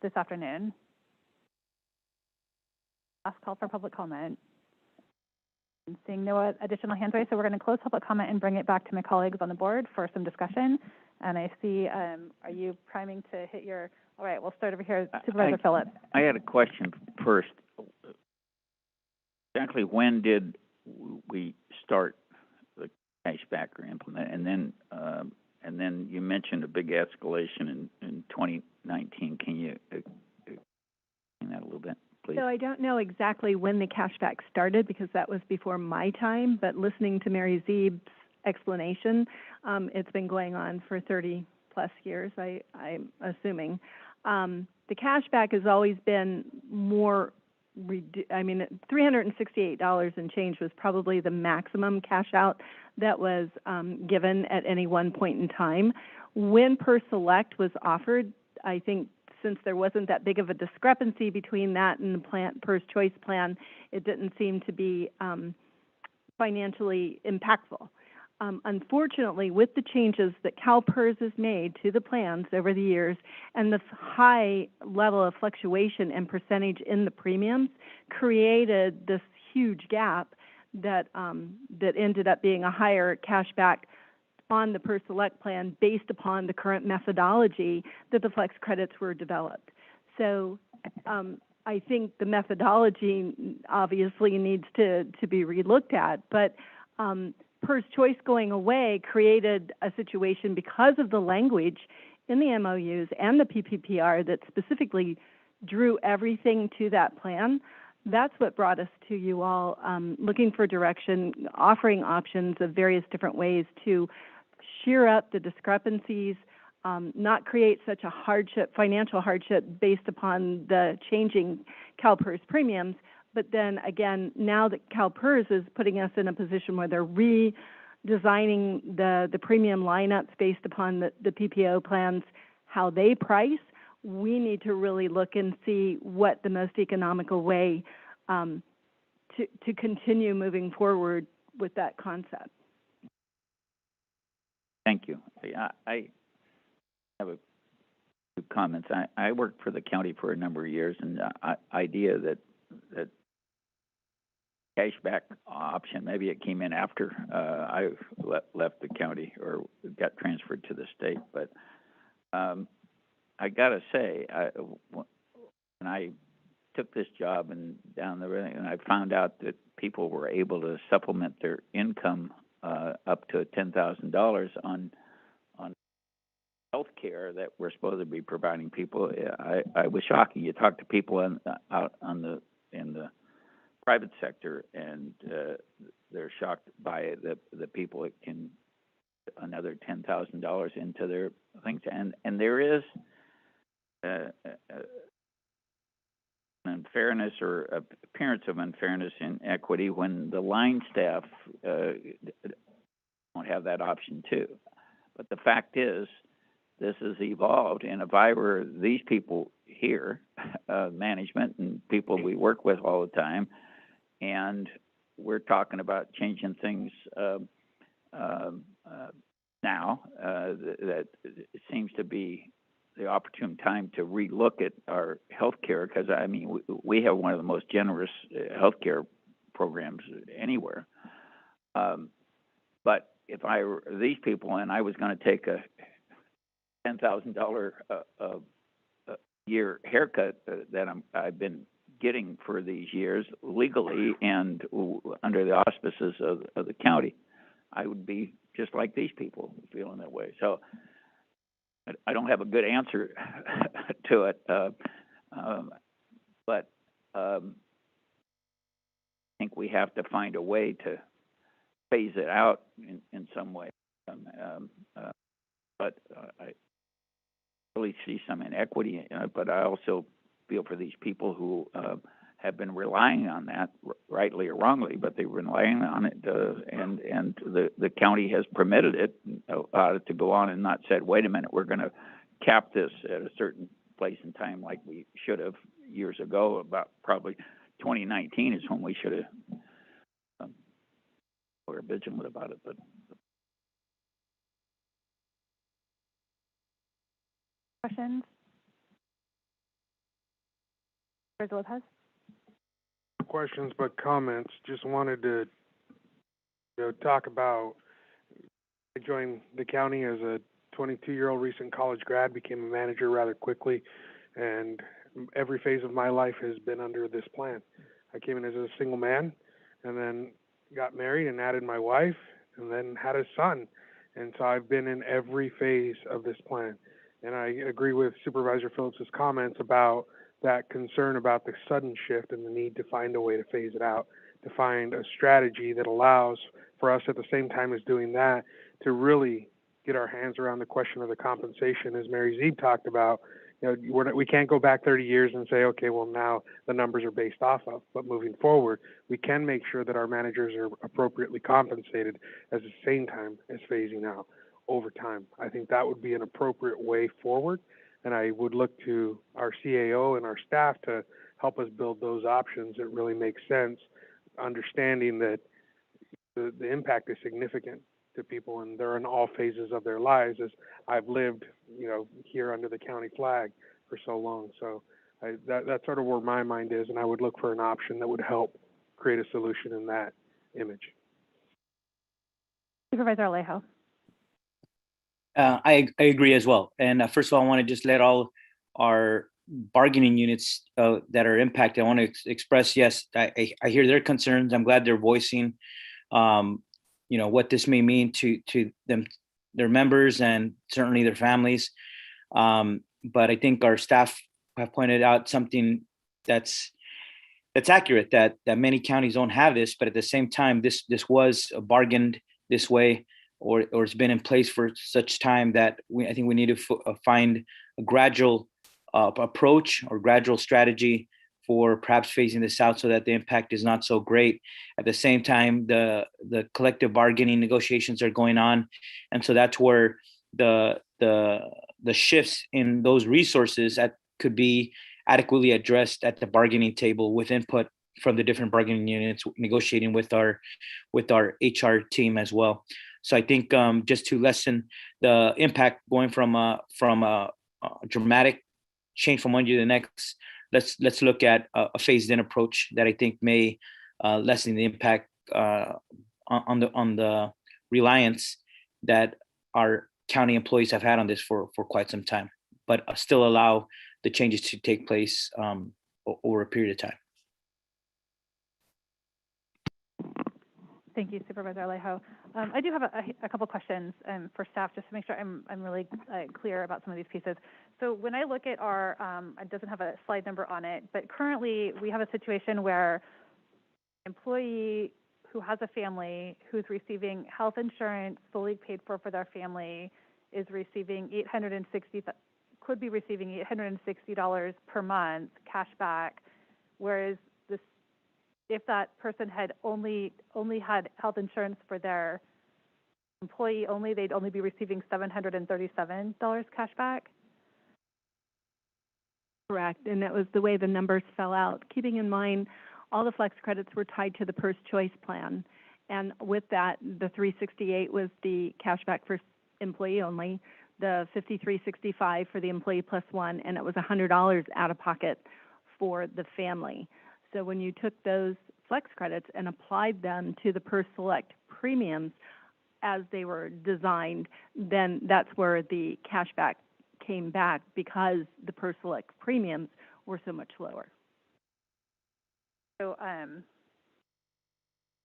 this afternoon? Last call for public comment. I'm seeing no additional hands raised, so we're going to close public comment and bring it back to my colleagues on the board for some discussion. And I see, are you priming to hit your, all right, we'll start over here, Supervisor Phillips. I had a question first. Exactly when did we start the cashback or implement? And then you mentioned a big escalation in 2019. Can you explain that a little bit, please? So I don't know exactly when the cashback started because that was before my time, but listening to Mary Zeeb's explanation, it's been going on for 30 plus years, I'm assuming. The cashback has always been more, $368 and change was probably the maximum cash out that was given at any one point in time. When PERS Select was offered, I think since there wasn't that big of a discrepancy between that and the PERS Choice Plan, it didn't seem to be financially impactful. Unfortunately, with the changes that CalPERS has made to the plans over the years and the high level of fluctuation and percentage in the premiums created this huge gap that that ended up being a higher cashback on the PERS Select plan based upon the current methodology that the flex credits were developed. So I think the methodology obviously needs to be relooked at, but PERS Choice going away created a situation because of the language in the MOUs and the PPPR that specifically drew everything to that plan. That's what brought us to you all looking for direction, offering options of various different ways to shear up the discrepancies, not create such a hardship, financial hardship based upon the changing CalPERS premiums. But then again, now that CalPERS is putting us in a position where they're redesigning the premium lineups based upon the PPO plans, how they price, we need to really look and see what the most economical way to continue moving forward with that concept. Thank you. I have a few comments. I worked for the county for a number of years, and the idea that cashback option, maybe it came in after I left the county or got transferred to the state, but I gotta say, when I took this job and down the road, and I found out that people were able to supplement their income up to $10,000 on health care that we're supposed to be providing people. I was shocking. You talk to people in the private sector, and they're shocked by the people that can another $10,000 into their things, and there is an unfairness or appearance of unfairness in equity when the line staff don't have that option too. But the fact is, this has evolved, and if I were these people here, management and people we work with all the time, and we're talking about changing things now, that it seems to be the opportune time to relook at our health care, because I mean we have one of the most generous health care programs anywhere. But if I were these people and I was going to take a $10,000 a year haircut that I've been getting for these years legally and under the auspices of the county, I would be just like these people feeling that way. So I don't have a good answer to it, but I think we have to find a way to phase it out in some way. But I really see some inequity in it, but I also feel for these people who have been relying on that, rightly or wrongly, but they've been relying on it, and the county has permitted it to go on and not said, wait a minute, we're going to cap this at a certain place in time like we should have years ago. About probably 2019 is when we should have were vigilant about it. But questions? Lopez? Questions, but comments. Just wanted to talk about, I joined the county as a 22-year-old recent college grad, became a manager rather quickly, and every phase of my life has been under this plan. I came in as a single man and then got married and added my wife and then had a son. And so I've been in every phase of this plan. And I agree with Supervisor Phillips's comments about that concern about the sudden shift and the need to find a way to phase it out, to find a strategy that allows for us at the same time as doing that to really get our hands around the question of the compensation, as Mary Zeeb talked about. We can't go back 30 years and say, okay, well, now the numbers are based off of, but moving forward, we can make sure that our managers are appropriately compensated at the same time as phasing out over time. I think that would be an appropriate way forward, and I would look to our CAO and our staff to help us build those options that really make sense, understanding that the impact is significant to people, and they're in all phases of their lives, as I've lived, here under the county flag for so long. So that's sort of where my mind is, and I would look for an option that would help create a solution in that image. Supervisor Alejo. I agree as well. And first of all, I want to just let all our bargaining units that are impacted, I want to express, yes, I hear their concerns. I'm glad they're voicing, what this may mean to them, their members, and certainly their families. But I think our staff have pointed out something that's accurate, that many counties don't have this, but at the same time, this was bargained this way, or it's been in place for such time that I think we need to find a gradual approach or gradual strategy for perhaps phasing this out so that the impact is not so great. At the same time, the collective bargaining negotiations are going on, and so that's where the shifts in those resources that could be adequately addressed at the bargaining table with input from the different bargaining units, negotiating with our HR team as well. So I think just to lessen the impact going from a dramatic change from one year to the next, let's look at a phased-in approach that I think may lessen the impact on the reliance that our county employees have had on this for quite some time, but still allow the changes to take place over a period of time. Thank you, Supervisor Alejo. I do have a couple questions for staff, just to make sure I'm really clear about some of these pieces. So when I look at our, it doesn't have a slide number on it, but currently we have a situation where an employee who has a family who's receiving health insurance fully paid for their family is receiving could be receiving $860 per month cash back, whereas if that person had only had health insurance for their employee only, they'd only be receiving $737 cash back? Correct, and that was the way the numbers fell out. Keeping in mind, all the flex credits were tied to the PERS choice plan. And with that, the $368 was the cash back for employee only, the $53.65 for the employee plus one, and it was $100 out of pocket for the family. So when you took those flex credits and applied them to the PERS Select premiums, as they were designed, then that's where the cashback came back because the PERS Select premiums were so much lower. So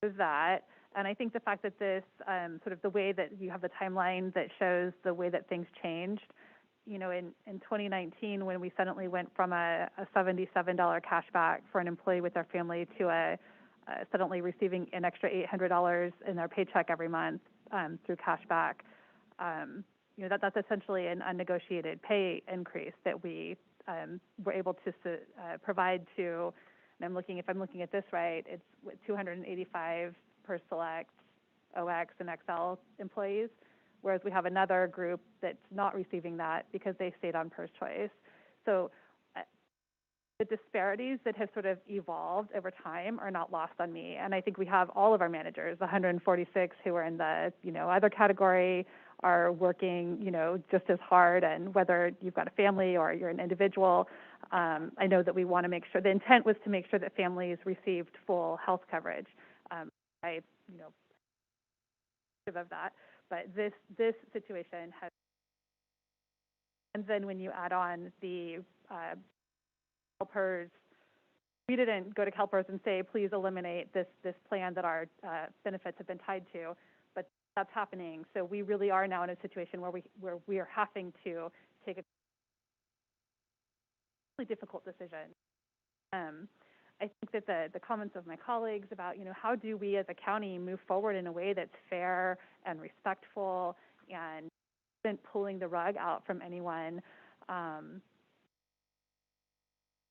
is that, and I think the fact that this sort of the way that you have the timeline that shows the way that things changed, you know, in 2019 when we suddenly went from a $77 cashback for an employee with their family to a suddenly receiving an extra $800 in their paycheck every month through cashback, you know, that's essentially an unnegotiated pay increase that we were able to provide to. And I'm looking, if I'm looking at this right, it's 285 PERS Select, OX, and XL employees, whereas we have another group that's not receiving that because they stayed on PERS Choice. So the disparities that have sort of evolved over time are not lost on me. And I think we have all of our managers, 146 who are in the, you know, other category, are working, you know, just as hard. And whether you've got a family or you're an individual, I know that we want to make sure, the intent was to make sure that families received full health coverage. I, you know, of that, but this situation has, and then when you add on the CalPERS, we didn't go to CalPERS and say, please eliminate this plan that our benefits have been tied to, but that's happening. So we really are now in a situation where we are having to take a really difficult decision. I think that the comments of my colleagues about, you know, how do we as a county move forward in a way that's fair and respectful and isn't pulling the rug out from anyone,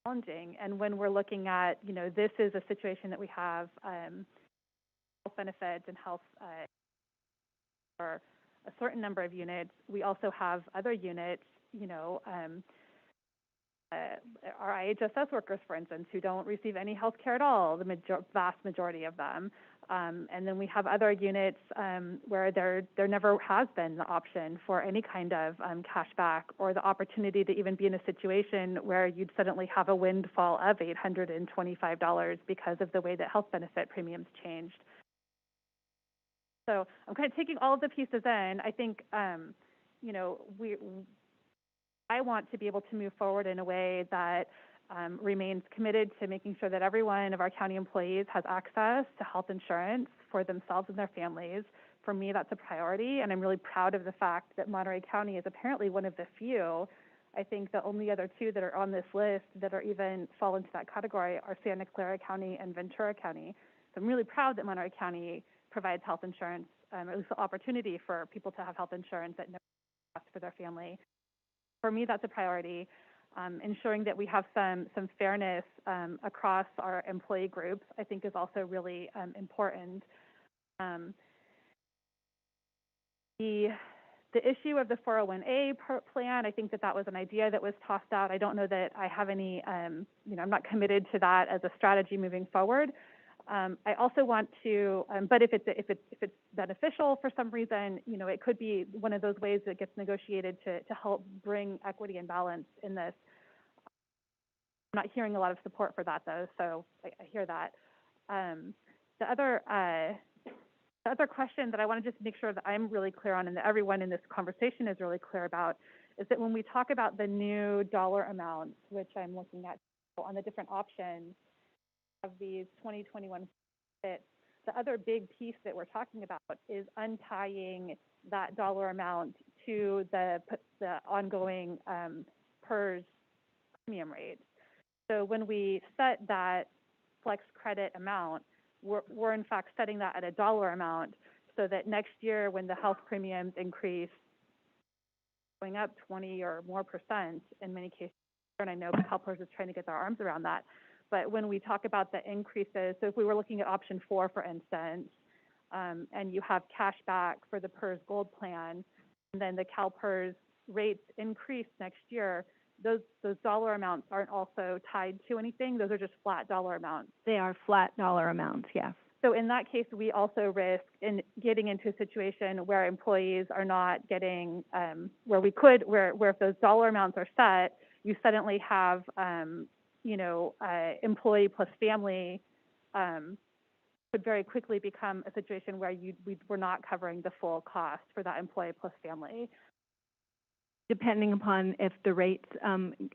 challenging. And when we're looking at, you know, this is a situation that we have health benefits and health for a certain number of units. We also have other units, you know, our IHSS workers, for instance, who don't receive any health care at all, the vast majority of them. And then we have other units where there never has been the option for any kind of cashback or the opportunity to even be in a situation where you'd suddenly have a windfall of $825 because of the way that health benefit premiums changed. So I'm kind of taking all of the pieces in. I think, you know, I want to be able to move forward in a way that remains committed to making sure that every one of our county employees has access to health insurance for themselves and their families. For me, that's a priority, and I'm really proud of the fact that Monterey County is apparently one of the few. I think the only other two that are on this list that are even fall into that category are Santa Clara County and Ventura County. So I'm really proud that Monterey County provides health insurance, at least the opportunity for people to have health insurance at no cost for their family. For me, that's a priority. Ensuring that we have some fairness across our employee groups, I think, is also really important. The issue of the 401A plan, I think that was an idea that was tossed out. I don't know that I have any, you know, I'm not committed to that as a strategy moving forward. I also want to, but if it's beneficial for some reason, you know, it could be one of those ways that gets negotiated to help bring equity and balance in this. I'm not hearing a lot of support for that though, so I hear that. The other question that I want to just make sure that I'm really clear on and that everyone in this conversation is really clear about is that when we talk about the new dollar amounts, which I'm looking at on the different options of these 2021 fits, the other big piece that we're talking about is untying that dollar amount to the ongoing PERS premium rates. So when we set that flex credit amount, we're in fact setting that at a dollar amount so that next year when the health premiums increase, going up 20 or more % in many cases, and I know CalPERS is trying to get their arms around that. But when we talk about the increases, so if we were looking at option 4, for instance, and you have cash back for the PERS Gold plan, and then the CalPERS rates increase next year, those dollar amounts aren't also tied to anything. Those are just flat dollar amounts. They are flat dollar amounts, yes. So in that case, we also risk in getting into a situation where employees are not getting, where if those dollar amounts are set, you suddenly have, you know, employee plus family could very quickly become a situation where we were not covering the full cost for that employee plus family. Depending upon if the rates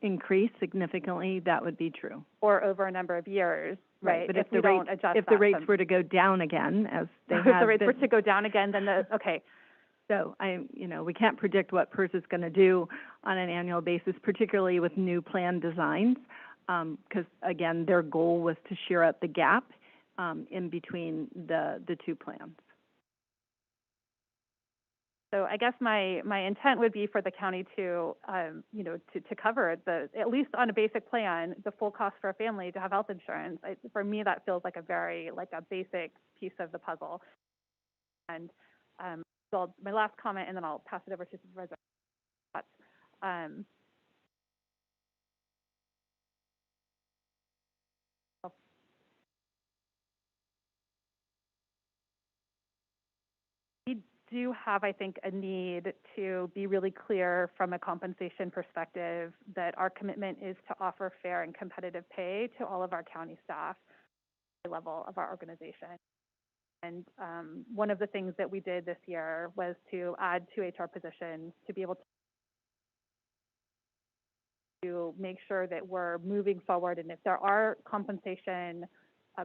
increase significantly, that would be true. Or over a number of years, right? But if the rates were to go down again, as they have, if the rates were to go down again, then okay. So we can't predict what PERS is going to do on an annual basis, particularly with new plan designs, because again, their goal was to shore up the gap in between the two plans. So I guess my intent would be for the county to, to cover at least on a basic plan, the full cost for a family to have health insurance. For me, that feels like a basic piece of the puzzle. And so my last comment, and then I'll pass it over to Supervisor. We do have, I think, a need to be really clear from a compensation perspective that our commitment is to offer fair and competitive pay to all of our county staff at the level of our organization. And one of the things that we did this year was to add 2 HR positions to be able to make sure that we're moving forward. And if there are compensation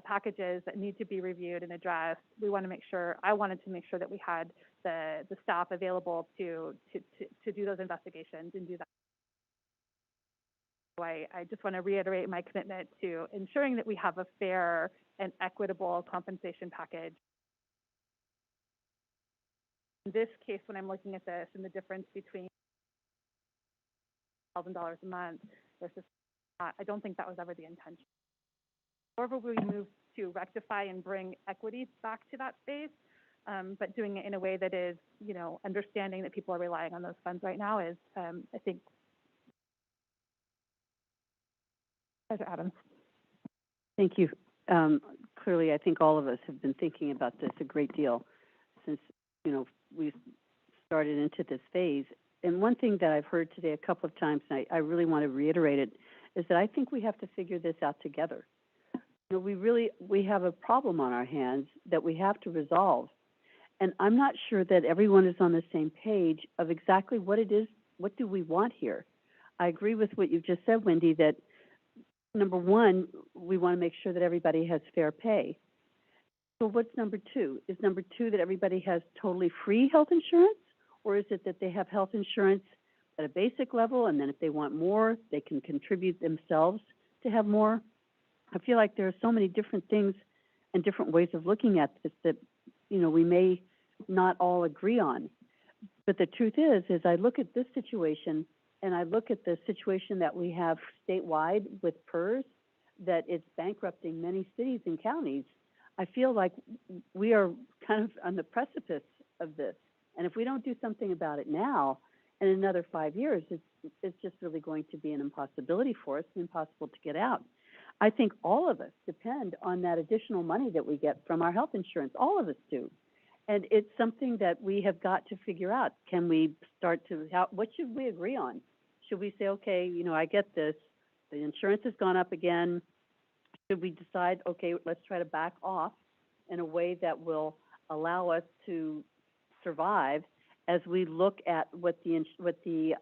packages that need to be reviewed and addressed, I wanted to make sure that we had the staff available to do those investigations and do that. So I just want to reiterate my commitment to ensuring that we have a fair and equitable compensation package. In this case, when I'm looking at this and the difference between $1,000 a month versus, I don't think that was ever the intention. However, we move to rectify and bring equity back to that space, but doing it in a way that is, understanding that people are relying on those funds right now is, I think. Professor Adams. Thank you. Clearly, I think all of us have been thinking about this a great deal since, we started into this phase. And one thing that I've heard today a couple of times, and I really want to reiterate it, is that I think we have to figure this out together. We have a problem on our hands that we have to resolve. And I'm not sure that everyone is on the same page of exactly what it is, what do we want here. I agree with what you just said, Wendy, that number one, we want to make sure that everybody has fair pay. So what's number 2? Is number 2 that everybody has totally free health insurance? Or is it that they have health insurance at a basic level, and then if they want more, they can contribute themselves to have more? I feel like there are so many different things and different ways of looking at this that, we may not all agree on. But the truth is I look at this situation and I look at the situation that we have statewide with PERS, that it's bankrupting many cities and counties. I feel like we are kind of on the precipice of this. And if we don't do something about it now, in another 5 years, it's just really going to be an impossibility for us, impossible to get out. I think all of us depend on that additional money that we get from our health insurance. All of us do. And it's something that we have got to figure out. Can we start to, what should we agree on? Should we say, okay, I get this, the insurance has gone up again. Should we decide, okay, let's try to back off in a way that will allow us to survive as we look at what the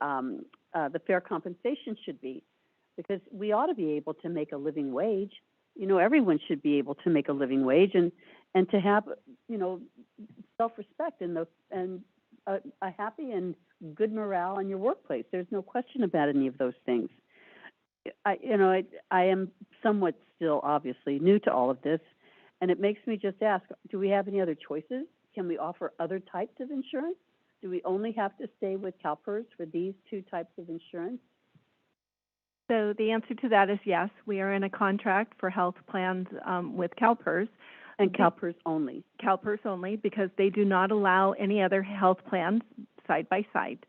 fair compensation should be? Because we ought to be able to make a living wage. Everyone should be able to make a living wage and to have, self-respect and a happy and good morale in your workplace. There's no question about any of those things. I am somewhat still obviously new to all of this, and it makes me just ask, do we have any other choices? Can we offer other types of insurance? Do we only have to stay with CalPERS for these 2 types of insurance? So the answer to that is yes. We are in a contract for health plans with CalPERS. And CalPERS only? CalPERS only, because they do not allow any other health plans side by side.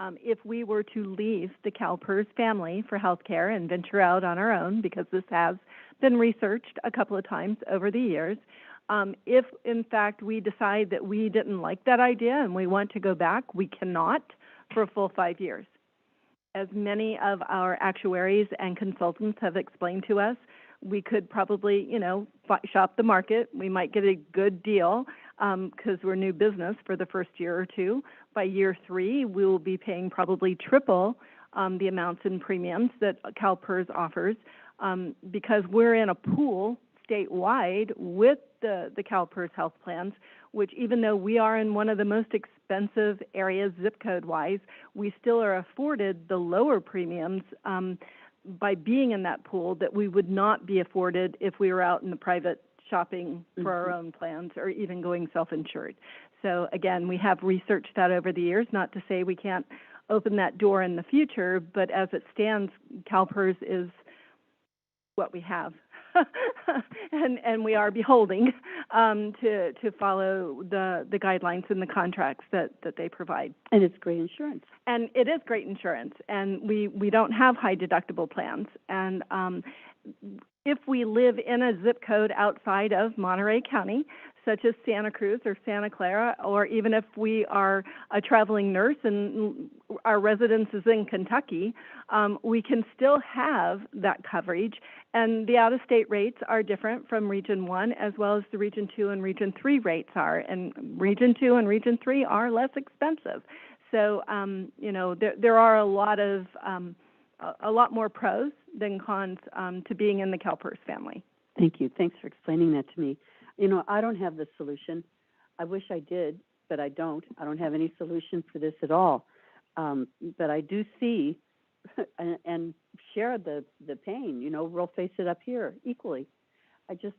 If we were to leave the CalPERS family for healthcare and venture out on our own, because this has been researched a couple of times over the years, if in fact we decide that we didn't like that idea and we want to go back, we cannot for a full 5 years. As many of our actuaries and consultants have explained to us, we could probably, shop the market. We might get a good deal because we're new business for the first year or two. By year 3, we will be paying probably triple the amounts in premiums that CalPERS offers because we're in a pool statewide with the CalPERS health plans, which even though we are in one of the most expensive areas zip code wise, we still are afforded the lower premiums by being in that pool that we would not be afforded if we were out in the private shopping for our own plans or even going self-insured. So again, we have researched that over the years, not to say we can't open that door in the future, but as it stands, CalPERS is what we have. and we are beholding to follow the guidelines and the contracts that they provide. And it's great insurance. And it is great insurance. And we don't have high deductible plans. And if we live in a zip code outside of Monterey County, such as Santa Cruz or Santa Clara, or even if we are a traveling nurse and our residence is in Kentucky, we can still have that coverage. And the out-of-state rates are different from Region 1 as well as the Region 2 and Region 3 rates are. And Region 2 and Region 3 are less expensive. So, there are a lot more pros than cons to being in the CalPERS family. Thank you. Thanks for explaining that to me. I don't have the solution. I wish I did, but I don't. I don't have any solution for this at all. But I do see and share the pain. We'll face it up here equally. I just,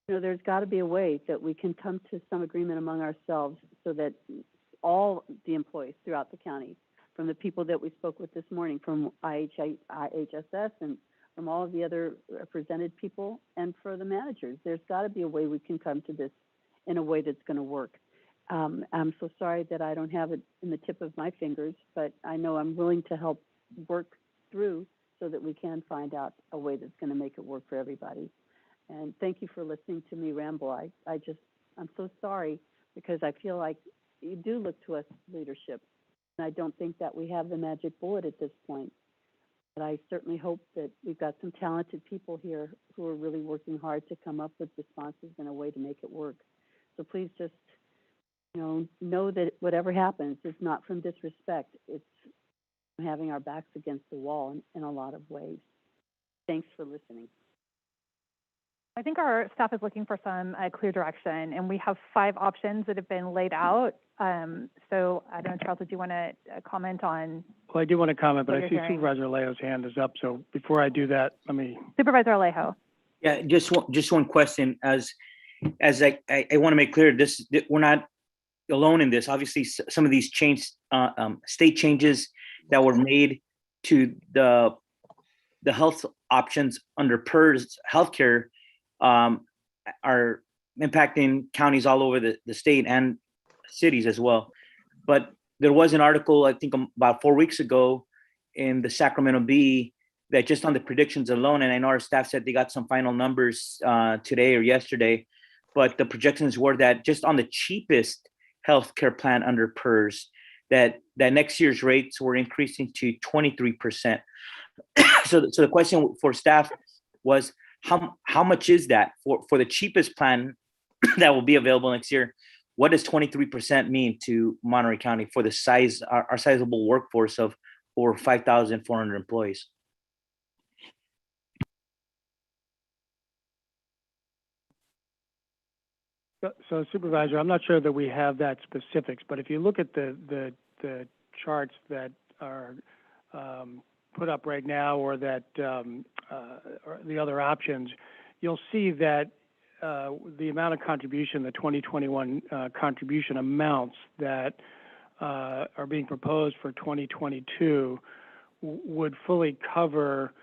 there's got to be a way that we can come to some agreement among ourselves so that all the employees throughout the county, from the people that we spoke with this morning, from IHSS and from all of the other represented people, and for the managers, there's got to be a way we can come to this in a way that's going to work. I'm so sorry that I don't have it in the tip of my fingers, but I know I'm willing to help work through so that we can find out a way that's going to make it work for everybody. And thank you for listening to me ramble. I'm so sorry because I feel like you do look to us leadership. And I don't think that we have the magic bullet at this point. But I certainly hope that we've got some talented people here who are really working hard to come up with responses and a way to make it work. So please just, know that whatever happens is not from disrespect. It's having our backs against the wall in a lot of ways. Thanks for listening. I think our staff is looking for some clear direction, and we have 5 options that have been laid out. So I don't know, Charles, did you want to comment on? Well, I do want to comment, but I see hearing? Supervisor Alejo's hand is up. So before I do that, let me. Supervisor Alejo. Yeah, just one question. As I want to make clear, we're not alone in this. Obviously, some of these state changes that were made to the health options under PERS healthcare are impacting counties all over the state and cities as well. But there was an article, I think about 4 weeks ago in the Sacramento Bee that just on the predictions alone, and I know our staff said they got some final numbers today or yesterday, but the projections were that just on the cheapest healthcare plan under PERS, that next year's rates were increasing to 23%. So the question for staff was, how much is that for the cheapest plan that will be available next year? What does 23% mean to Monterey County for the size, our sizable workforce of over 5,400 employees? So Supervisor, I'm not sure that we have that specifics, but if you look at the charts that are put up right now, or that or the other options, you'll see that the amount of contribution, the 2021 contribution amounts that are being proposed for 2022 would fully cover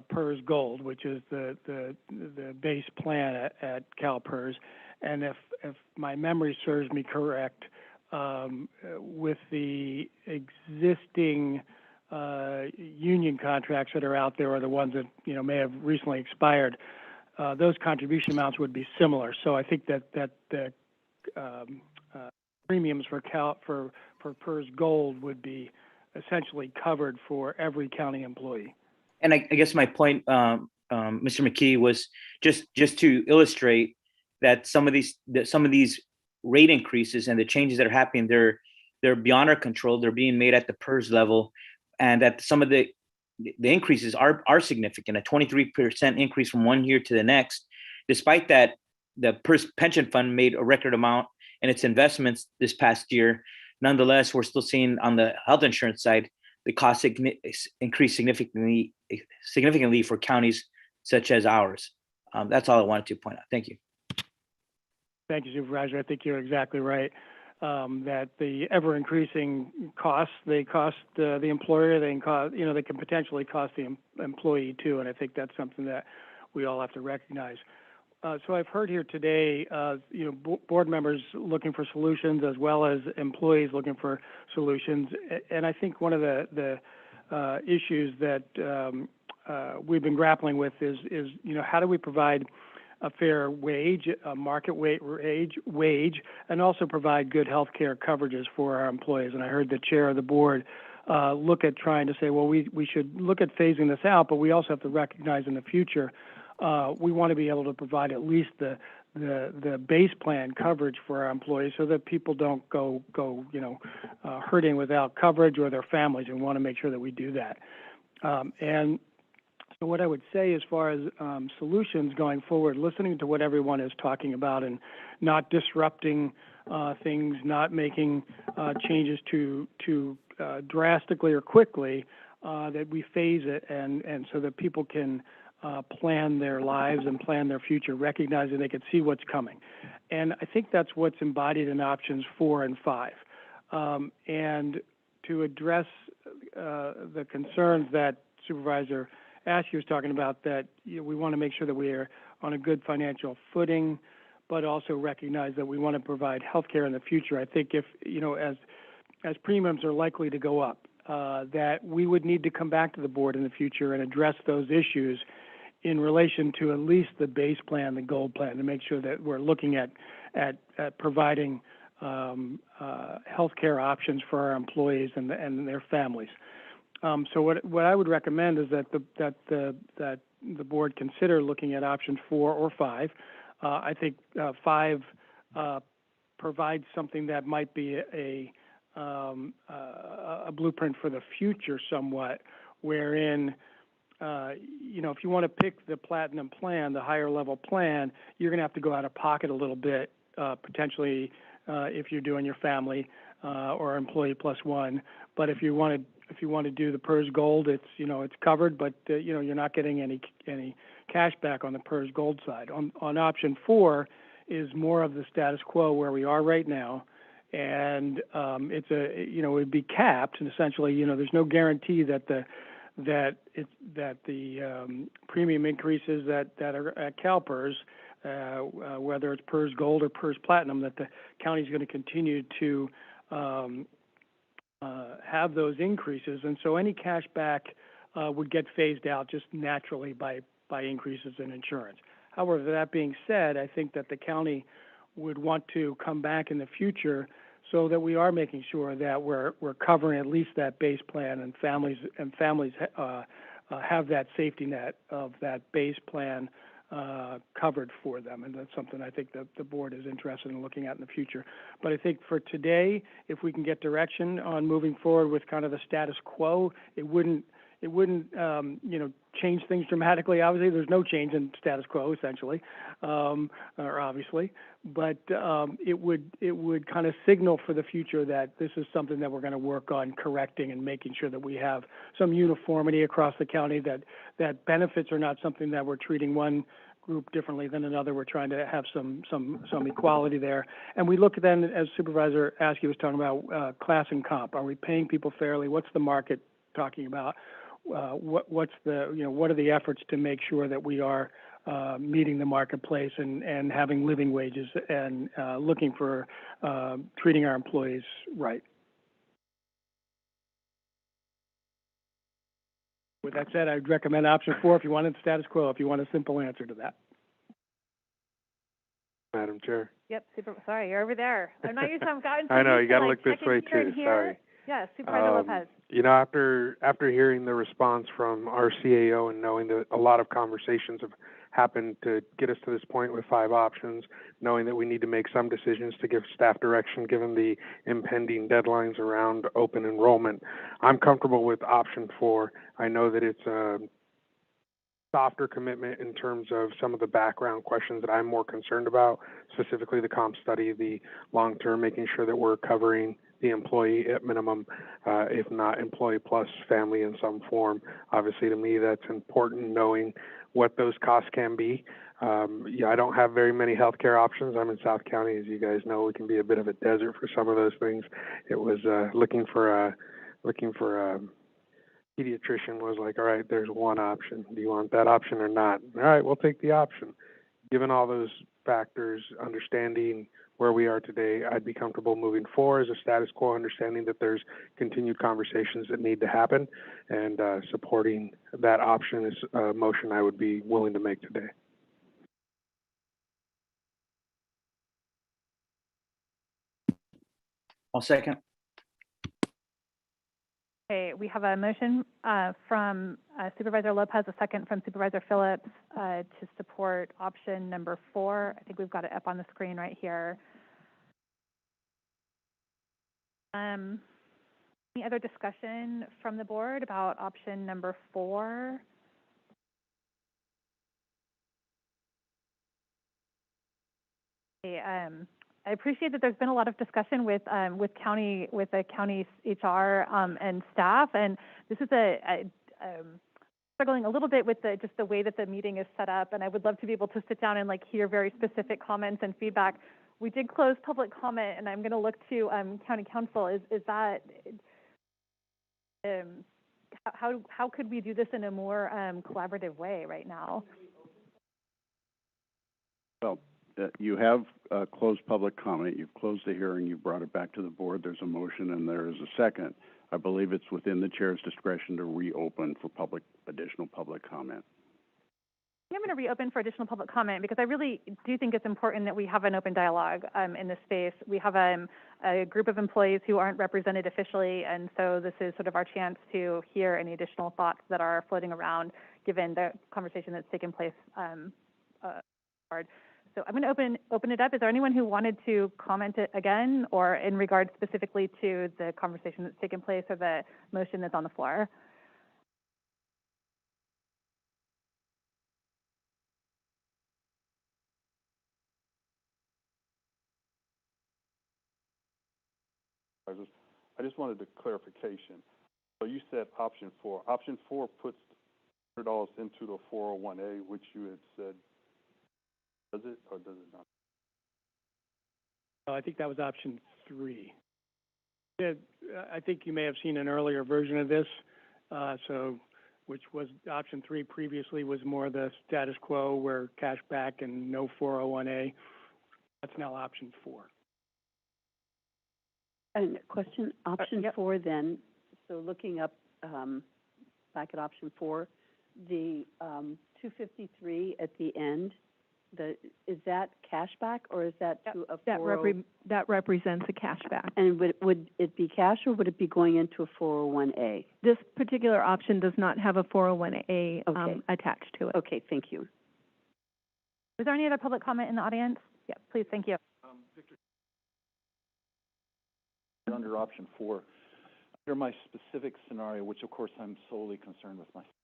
PERS Gold, which is the base plan at CalPERS. And if my memory serves me correct, with the existing union contracts that are out there, or the ones that may have recently expired, those contribution amounts would be similar. So I think that the premiums for PERS Gold would be essentially covered for every county employee. And I guess my point, Mr. McKee, was just to illustrate that some of these rate increases and the changes that are happening, they're beyond our control. They're being made at the PERS level, and that some of the increases are significant. A 23% increase from one year to the next, despite that the PERS pension fund made a record amount in its investments this past year. Nonetheless, we're still seeing on the health insurance side the cost increase significantly for counties such as ours. That's all I wanted to point out. Thank you. Thank you, Supervisor. I think you're exactly right. That the ever-increasing costs, they cost the employer, they can potentially cost the employee too, and I think that's something that we all have to recognize. So I've heard here today, board members looking for solutions as well as employees looking for solutions, and I think one of the issues that we've been grappling with is how do we provide a fair wage, a market wage, and also provide good health care coverages for our employees. And I heard the chair of the board look at trying to say, well, we should look at phasing this out, but we also have to recognize in the future we want to be able to provide at least the base plan coverage for our employees so that people don't go hurting without coverage or their families, and we want to make sure that we do that. And so what I would say as far as solutions going forward, listening to what everyone is talking about and not disrupting things, not making changes too drastically or quickly, that we phase it and so that people can plan their lives and plan their future, recognizing they can see what's coming. And I think that's what's embodied in options 4 and 5. And to address the concerns that Supervisor Askew was talking about, that we want to make sure that we are on a good financial footing, but also recognize that we want to provide health care in the future. I think if, as premiums are likely to go up, that we would need to come back to the board in the future and address those issues in relation to at least the base plan, the gold plan, to make sure that we're looking at providing health care options for our employees and their families. So what I would recommend is that the board consider looking at option 4 or 5. I think 5 provides something that might be a blueprint for the future somewhat, wherein if you want to pick the platinum plan, the higher level plan, you're going to have to go out of pocket a little bit, potentially if you're doing your family or employee plus one. But if you want to do the PERS Gold, it's covered, but you're not getting any cash back on the PERS Gold side. On option 4 is more of the status quo where we are right now, and it would be capped, and essentially there's no guarantee that the premium increases that are at CalPERS, whether it's PERS Gold or PERS Platinum, that the county is going to continue to have those increases, and so any cash back would get phased out just naturally by increases in insurance. However, that being said, I think that the county would want to come back in the future so that we are making sure that we're covering at least that base plan, and families have that safety net of that base plan covered for them, and that's something I think that the board is interested in looking at in the future. But I think for today, if we can get direction on moving forward with kind of the status quo, it wouldn't change things dramatically. Obviously, there's no change in status quo essentially, or obviously, but it would kind of signal for the future that this is something that we're going to work on correcting and making sure that we have some uniformity across the county, that benefits are not something that we're treating one group differently than another. We're trying to have some equality there. And we look then, as Supervisor Askew was talking about, class and comp. Are we paying people fairly? What's the market talking about? What are the efforts to make sure that we are meeting the marketplace and having living wages and looking for treating our employees right? With that said, I'd recommend option 4 if you wanted status quo, if you want a simple answer to that. Madam Chair. Yep, sorry, you're over there. I'm not used to, I've gotten I know, you got to like look this way too, sorry. Yes, Supervisor Lopez. You know, after hearing the response from our CAO and knowing that a lot of conversations have happened to get us to this point with 5 options, knowing that we need to make some decisions to give staff direction given the impending deadlines around open enrollment, I'm comfortable with option 4. I know that it's a softer commitment in terms of some of the background questions that I'm more concerned about, specifically the comp study, the long-term, making sure that we're covering the employee at minimum, if not employee plus family in some form. Obviously, to me, that's important, knowing what those costs can be. Yeah, I don't have very many healthcare options. I'm in South County, as you guys know. We can be a bit of a desert for some of those things. It was looking for a pediatrician was like, all right, there's one option. Do you want that option or not? All right, we'll take the option. Given all those factors, understanding where we are today, I'd be comfortable moving forward as a status quo, understanding that there's continued conversations that need to happen, and supporting that option is a motion I would be willing to make today. I'll second. Okay, we have a motion from Supervisor Lopez, a second from Supervisor Phillips to support option number 4. I think we've got it up on the screen right here. Any other discussion from the board about option number 4? Okay, I appreciate that there's been a lot of discussion with the county's HR and staff, and this is struggling a little bit with just the way that the meeting is set up, and I would love to be able to sit down and hear very specific comments and feedback. We did close public comment, and I'm going to look to county council. Is that how could we do this in a more collaborative way right now? Well, you have closed public comment. You've closed the hearing. You've brought it back to the board. There's a motion and there is a second. I believe it's within the chair's discretion to reopen for additional public comment. I'm going to reopen for additional public comment because I really do think it's important that we have an open dialogue in this space. We have a group of employees who aren't represented officially, and so this is sort of our chance to hear any additional thoughts that are floating around given the conversation that's taken place. So I'm going to open it up. Is there anyone who wanted to comment it again, or in regard specifically to the conversation that's taken place or the motion that's on the floor? I just wanted a clarification. So you said option 4. Option 4 puts $100 into the 401A, which you had said. Does it or does it not? I think that was option 3. I think you may have seen an earlier version of this, which was option 3 previously was more the status quo where cash back and no 401A. That's now option 4. And question, option 4 then, so looking up back at option 4, the 253 at the end, is that cash back or is that to a 401? That represents a cash back. And would it be cash or would it be going into a 401A? This particular option does not have a 401A attached to it. Okay, thank you. Is there any other public comment in the audience? Yeah, please, thank you. Victor, under option 4, under my specific scenario, which of course I'm solely concerned with myself,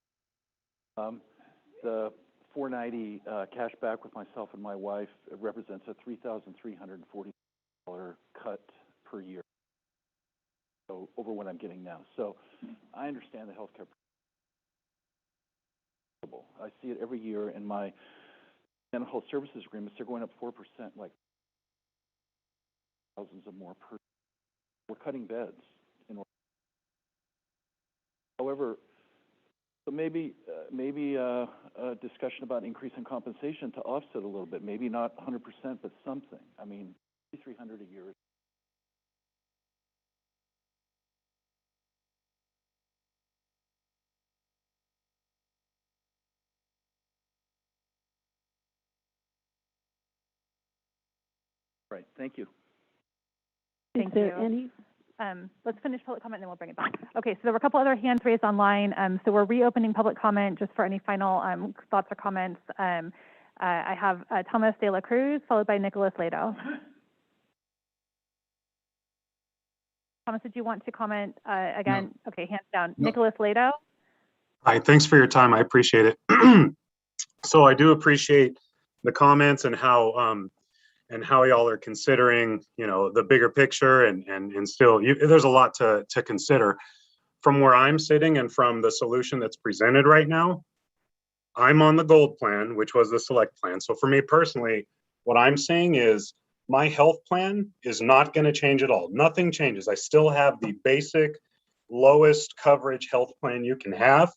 the 490 cash back with myself and my wife represents a $3,340 cut per year, so over what I'm getting now. So I understand the healthcare. I see it every year in my mental health services agreements. They're going up 4%, like thousands of more per. We're cutting beds. However, so maybe a discussion about increasing compensation to offset a little bit. Maybe not 100%, but something. I mean, $300 a year. Right. Thank you. Is there any? let's finish public comment and then we'll bring it back. Okay, so there were a couple other hands raised online. So we're reopening public comment just for any final thoughts or comments. I have Thomas de la Cruz, followed by Nicholas Lado. Thomas, did you want to comment again? No. Okay, hands down. No. Nicholas Lado. Hi, thanks for your time. I appreciate it. So I do appreciate the comments and how y'all are considering, you know, the bigger picture and still there's a lot to consider. From where I'm sitting and from the solution that's presented right now, I'm on the gold plan, which was the select plan. So for me personally, what I'm saying is my health plan is not going to change at all. Nothing changes. I still have the basic lowest coverage health plan you can have,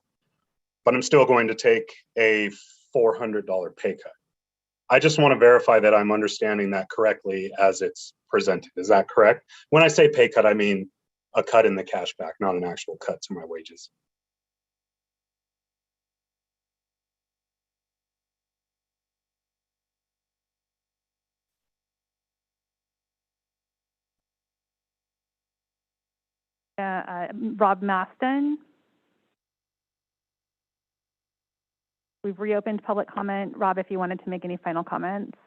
but I'm still going to take a $400 pay cut. I just want to verify that I'm understanding that correctly as it's presented. Is that correct? When I say pay cut, I mean a cut in the cash back, not an actual cut to my wages. Rob Maston. We've reopened public comment. Rob, if you wanted to make any final comments.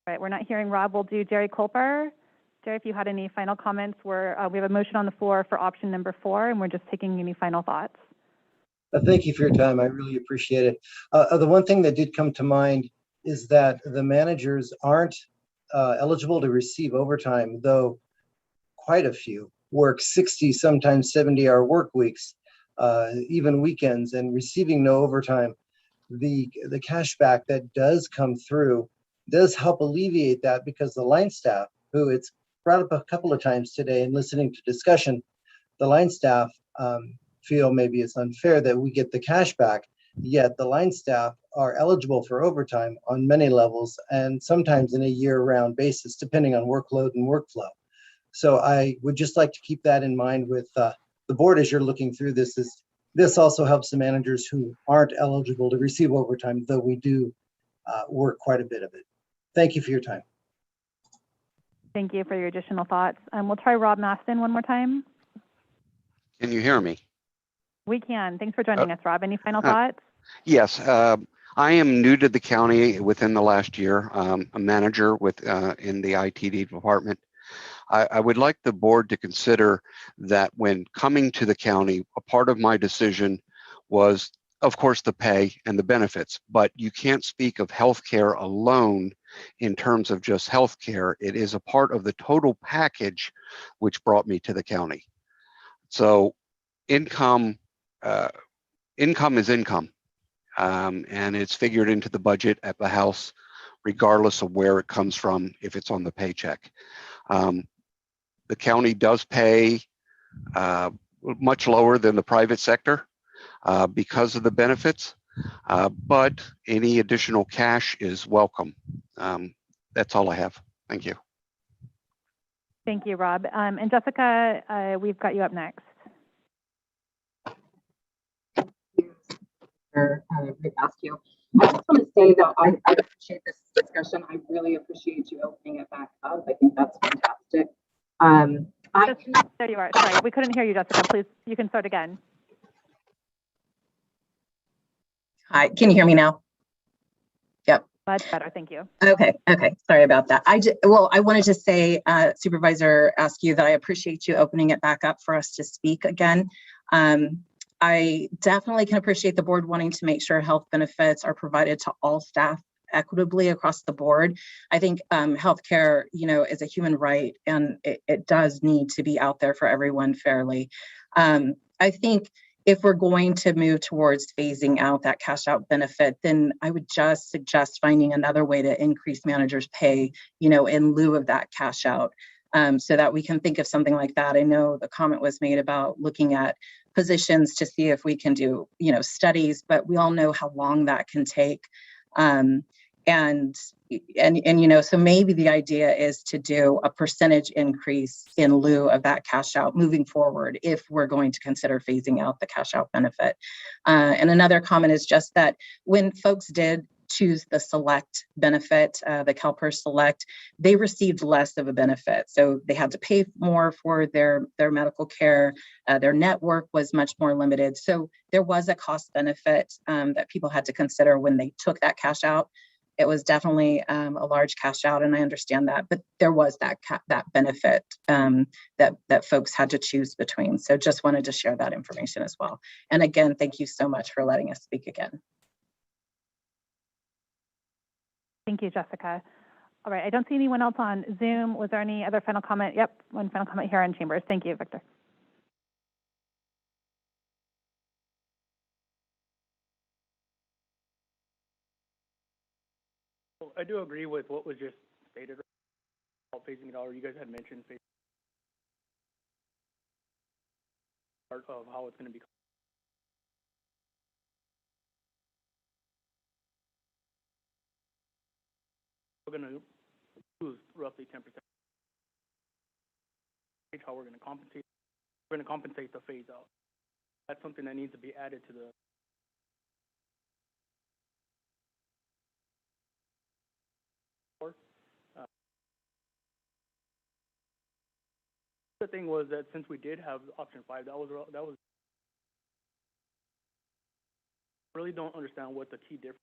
All right, we're not hearing Rob. We'll do Jerry Culper. Jerry, if you had any final comments, we have a motion on the floor for option number 4, and we're just taking any final thoughts. Thank you for your time. I really appreciate it. The one thing that did come to mind is that the managers aren't eligible to receive overtime, though quite a few work 60, sometimes 70-hour work weeks, even weekends, and receiving no overtime. The cash back that does come through does help alleviate that, because the line staff, who it's brought up a couple of times today and listening to discussion, the line staff feel maybe it's unfair that we get the cash back, yet the line staff are eligible for overtime on many levels and sometimes in a year-round basis, depending on workload and workflow. So I would just like to keep that in mind with the board as you're looking through this. This also helps the managers who aren't eligible to receive overtime, though we do work quite a bit of it. Thank you for your time. Thank you for your additional thoughts. We'll try Rob Maston one more time. Can you hear me? We can. Thanks for joining us, Rob. Any final thoughts? Yes. I am new to the county within the last year. A manager in the ITD department. I would like the board to consider that when coming to the county, a part of my decision was, of course, the pay and the benefits, but you can't speak of healthcare alone in terms of just healthcare. It is a part of the total package which brought me to the county. So income is income, and it's figured into the budget at the house, regardless of where it comes from, if it's on the paycheck. The county does pay much lower than the private sector because of the benefits, but any additional cash is welcome. That's all I have. Thank you. Thank you, Rob. And Jessica, we've got you up next. Ask you. I just want to say that I appreciate this discussion. I really appreciate you opening it back up. I think that's fantastic. There you are. Sorry, we couldn't hear you, Jessica. Please, you can start again. Hi, can you hear me now? Yep. Much better, thank you. Okay, sorry about that. I wanted to say, Supervisor Askew, that I appreciate you opening it back up for us to speak again. I definitely can appreciate the board wanting to make sure health benefits are provided to all staff equitably across the board. I think healthcare, is a human right, and it does need to be out there for everyone fairly. I think if we're going to move towards phasing out that cash out benefit, then I would just suggest finding another way to increase managers' pay, in lieu of that cash out, so that we can think of something like that. I know the comment was made about looking at positions to see if we can do, studies, but we all know how long that can take. And you know, so maybe the idea is to do a percentage increase in lieu of that cash out moving forward if we're going to consider phasing out the cash out benefit. And another comment is just that when folks did choose the select benefit, the CalPERS select, they received less of a benefit. So they had to pay more for their medical care. Their network was much more limited. So there was a cost benefit that people had to consider when they took that cash out. It was definitely a large cash out, and I understand that, but there was that benefit that folks had to choose between. So just wanted to share that information as well. And again, thank you so much for letting us speak again. Thank you, Jessica. All right, I don't see anyone else on Zoom. Was there any other final comment? Yep, one final comment here on Chambers. Thank you, Victor. Well, I do agree with what was just stated about phasing it out, or you guys had mentioned phasing part of how it's going to be. We're going to lose roughly 10%. How we're going to compensate? We're going to compensate the phase out. That's something that needs to be added to the. The thing was that since we did have option 5, that was really don't understand what the key difference.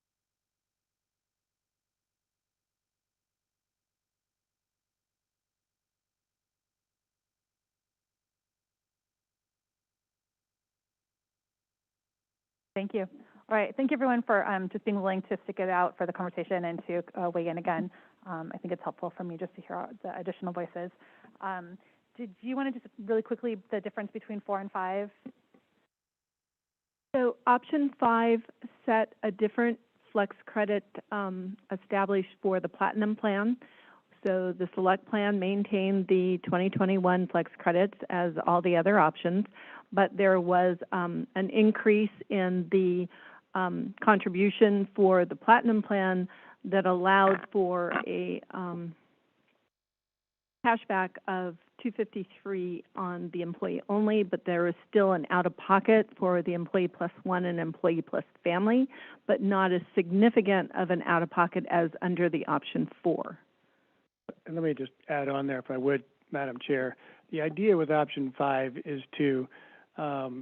Thank you. All right, thank you everyone for just being willing to stick it out for the conversation and to weigh in again. I think it's helpful for me just to hear the additional voices. Did you want to just really quickly the difference between 4 and 5? So option 5 set a different flex credit established for the platinum plan. So the select plan maintained the 2021 flex credits as all the other options, but there was an increase in the contribution for the platinum plan that allowed for a cashback of $253 on the employee only, but there is still an out-of-pocket for the employee plus one and employee plus family, but not as significant of an out-of-pocket as under the option 4. And let me just add on there, if I would, Madam Chair. The idea with option 5 is to have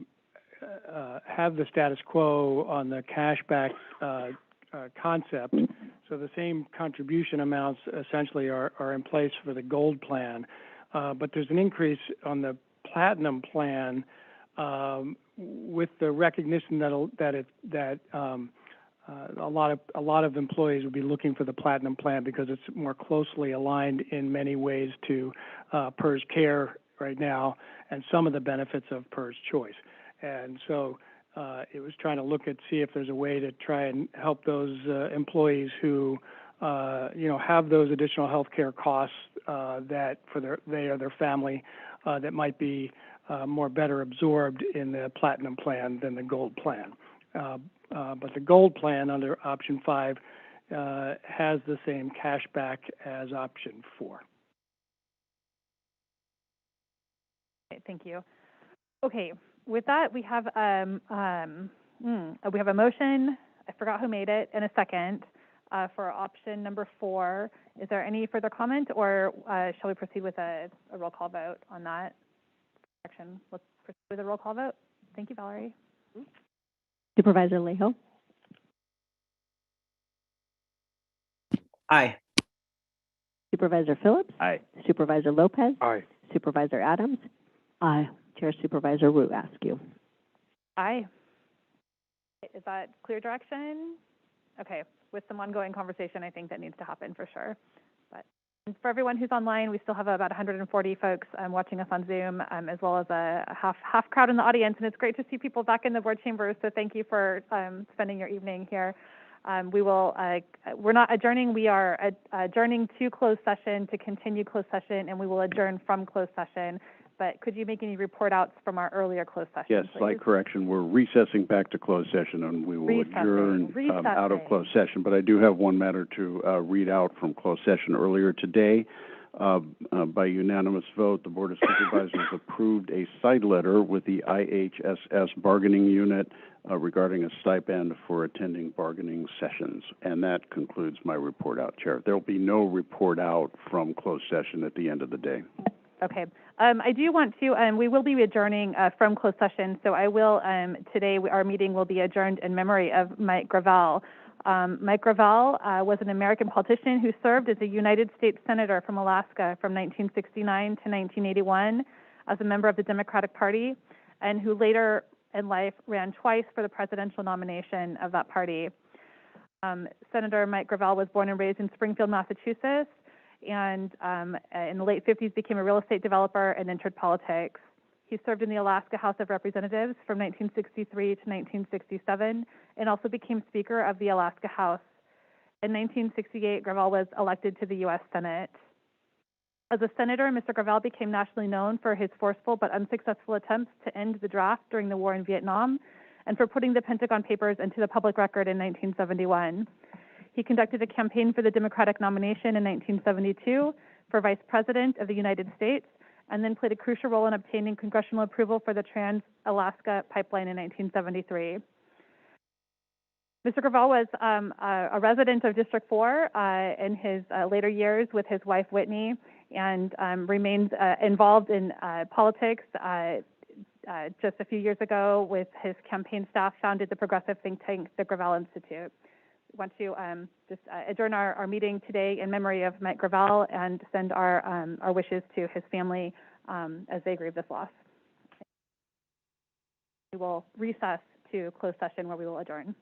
the status quo on the cashback concept. So the same contribution amounts essentially are in place for the gold plan. But there's an increase on the platinum plan with the recognition that a lot of employees will be looking for the platinum plan because it's more closely aligned in many ways to PERS Care right now and some of the benefits of PERS Choice. And so it was trying to look at see if there's a way to try and help those employees who have those additional health care costs that for they or their family that might be more better absorbed in the platinum plan than the gold plan. But the gold plan under option 5 has the same cash back as option 4. Okay, thank you. Okay, with that we have a motion. I forgot who made it, and a second for option number 4. Is there any further comment, or shall we proceed with a roll call vote on that section? Let's proceed with a roll call vote. Thank you, Valerie. Supervisor Lejo. Aye. Supervisor Phillips. Aye. Supervisor Lopez. Aye. Supervisor Adams. Aye. Chair Supervisor Root Askew. Aye. Is that clear direction? Okay, with some ongoing conversation, I think that needs to happen for sure. But for everyone who's online, we still have about 140 folks watching us on Zoom, as well as a half crowd in the audience, and it's great to see people back in the board chambers. So thank you for spending your evening here. We're not adjourning. We are adjourning to closed session to continue closed session, and we will adjourn from closed session. but could you make any report outs from our earlier closed session, Yes, please? slight correction. We're recessing back to closed session, and we will adjourn out of closed session. But I do have one matter to read out from closed session earlier today. By unanimous vote, the Board of Supervisors approved a side letter with the IHSS bargaining unit regarding a stipend for attending bargaining sessions. And that concludes my report out, Chair. There will be no report out from closed session at the end of the day. Okay. I do want to, we will be adjourning from closed session, so I will, today our meeting will be adjourned in memory of Mike Gravel. Mike Gravel was an American politician who served as a United States Senator from Alaska from 1969 to 1981 as a member of the Democratic Party, and who later in life ran twice for the presidential nomination of that party. Senator Mike Gravel was born and raised in Springfield, Massachusetts, and in the late 50s became a real estate developer and entered politics. He served in the Alaska House of Representatives from 1963 to 1967 and also became Speaker of the Alaska House. In 1968, Gravel was elected to the U.S. Senate. As a senator, Mr. Gravel became nationally known for his forceful but unsuccessful attempts to end the draft during the war in Vietnam and for putting the Pentagon Papers into the public record in 1971. He conducted a campaign for the Democratic nomination in 1972 for Vice President of the United States, and then played a crucial role in obtaining congressional approval for the Trans-Alaska Pipeline in 1973. Mr. Gravel was a resident of District 4 in his later years with his wife, Whitney, and remains involved in politics. Just a few years ago, with his campaign staff, founded the progressive think tank, the Gravel Institute. We want to just adjourn our meeting today in memory of Mike Gravel and send our wishes to his family as they grieve this loss. We will recess to closed session where we will adjourn.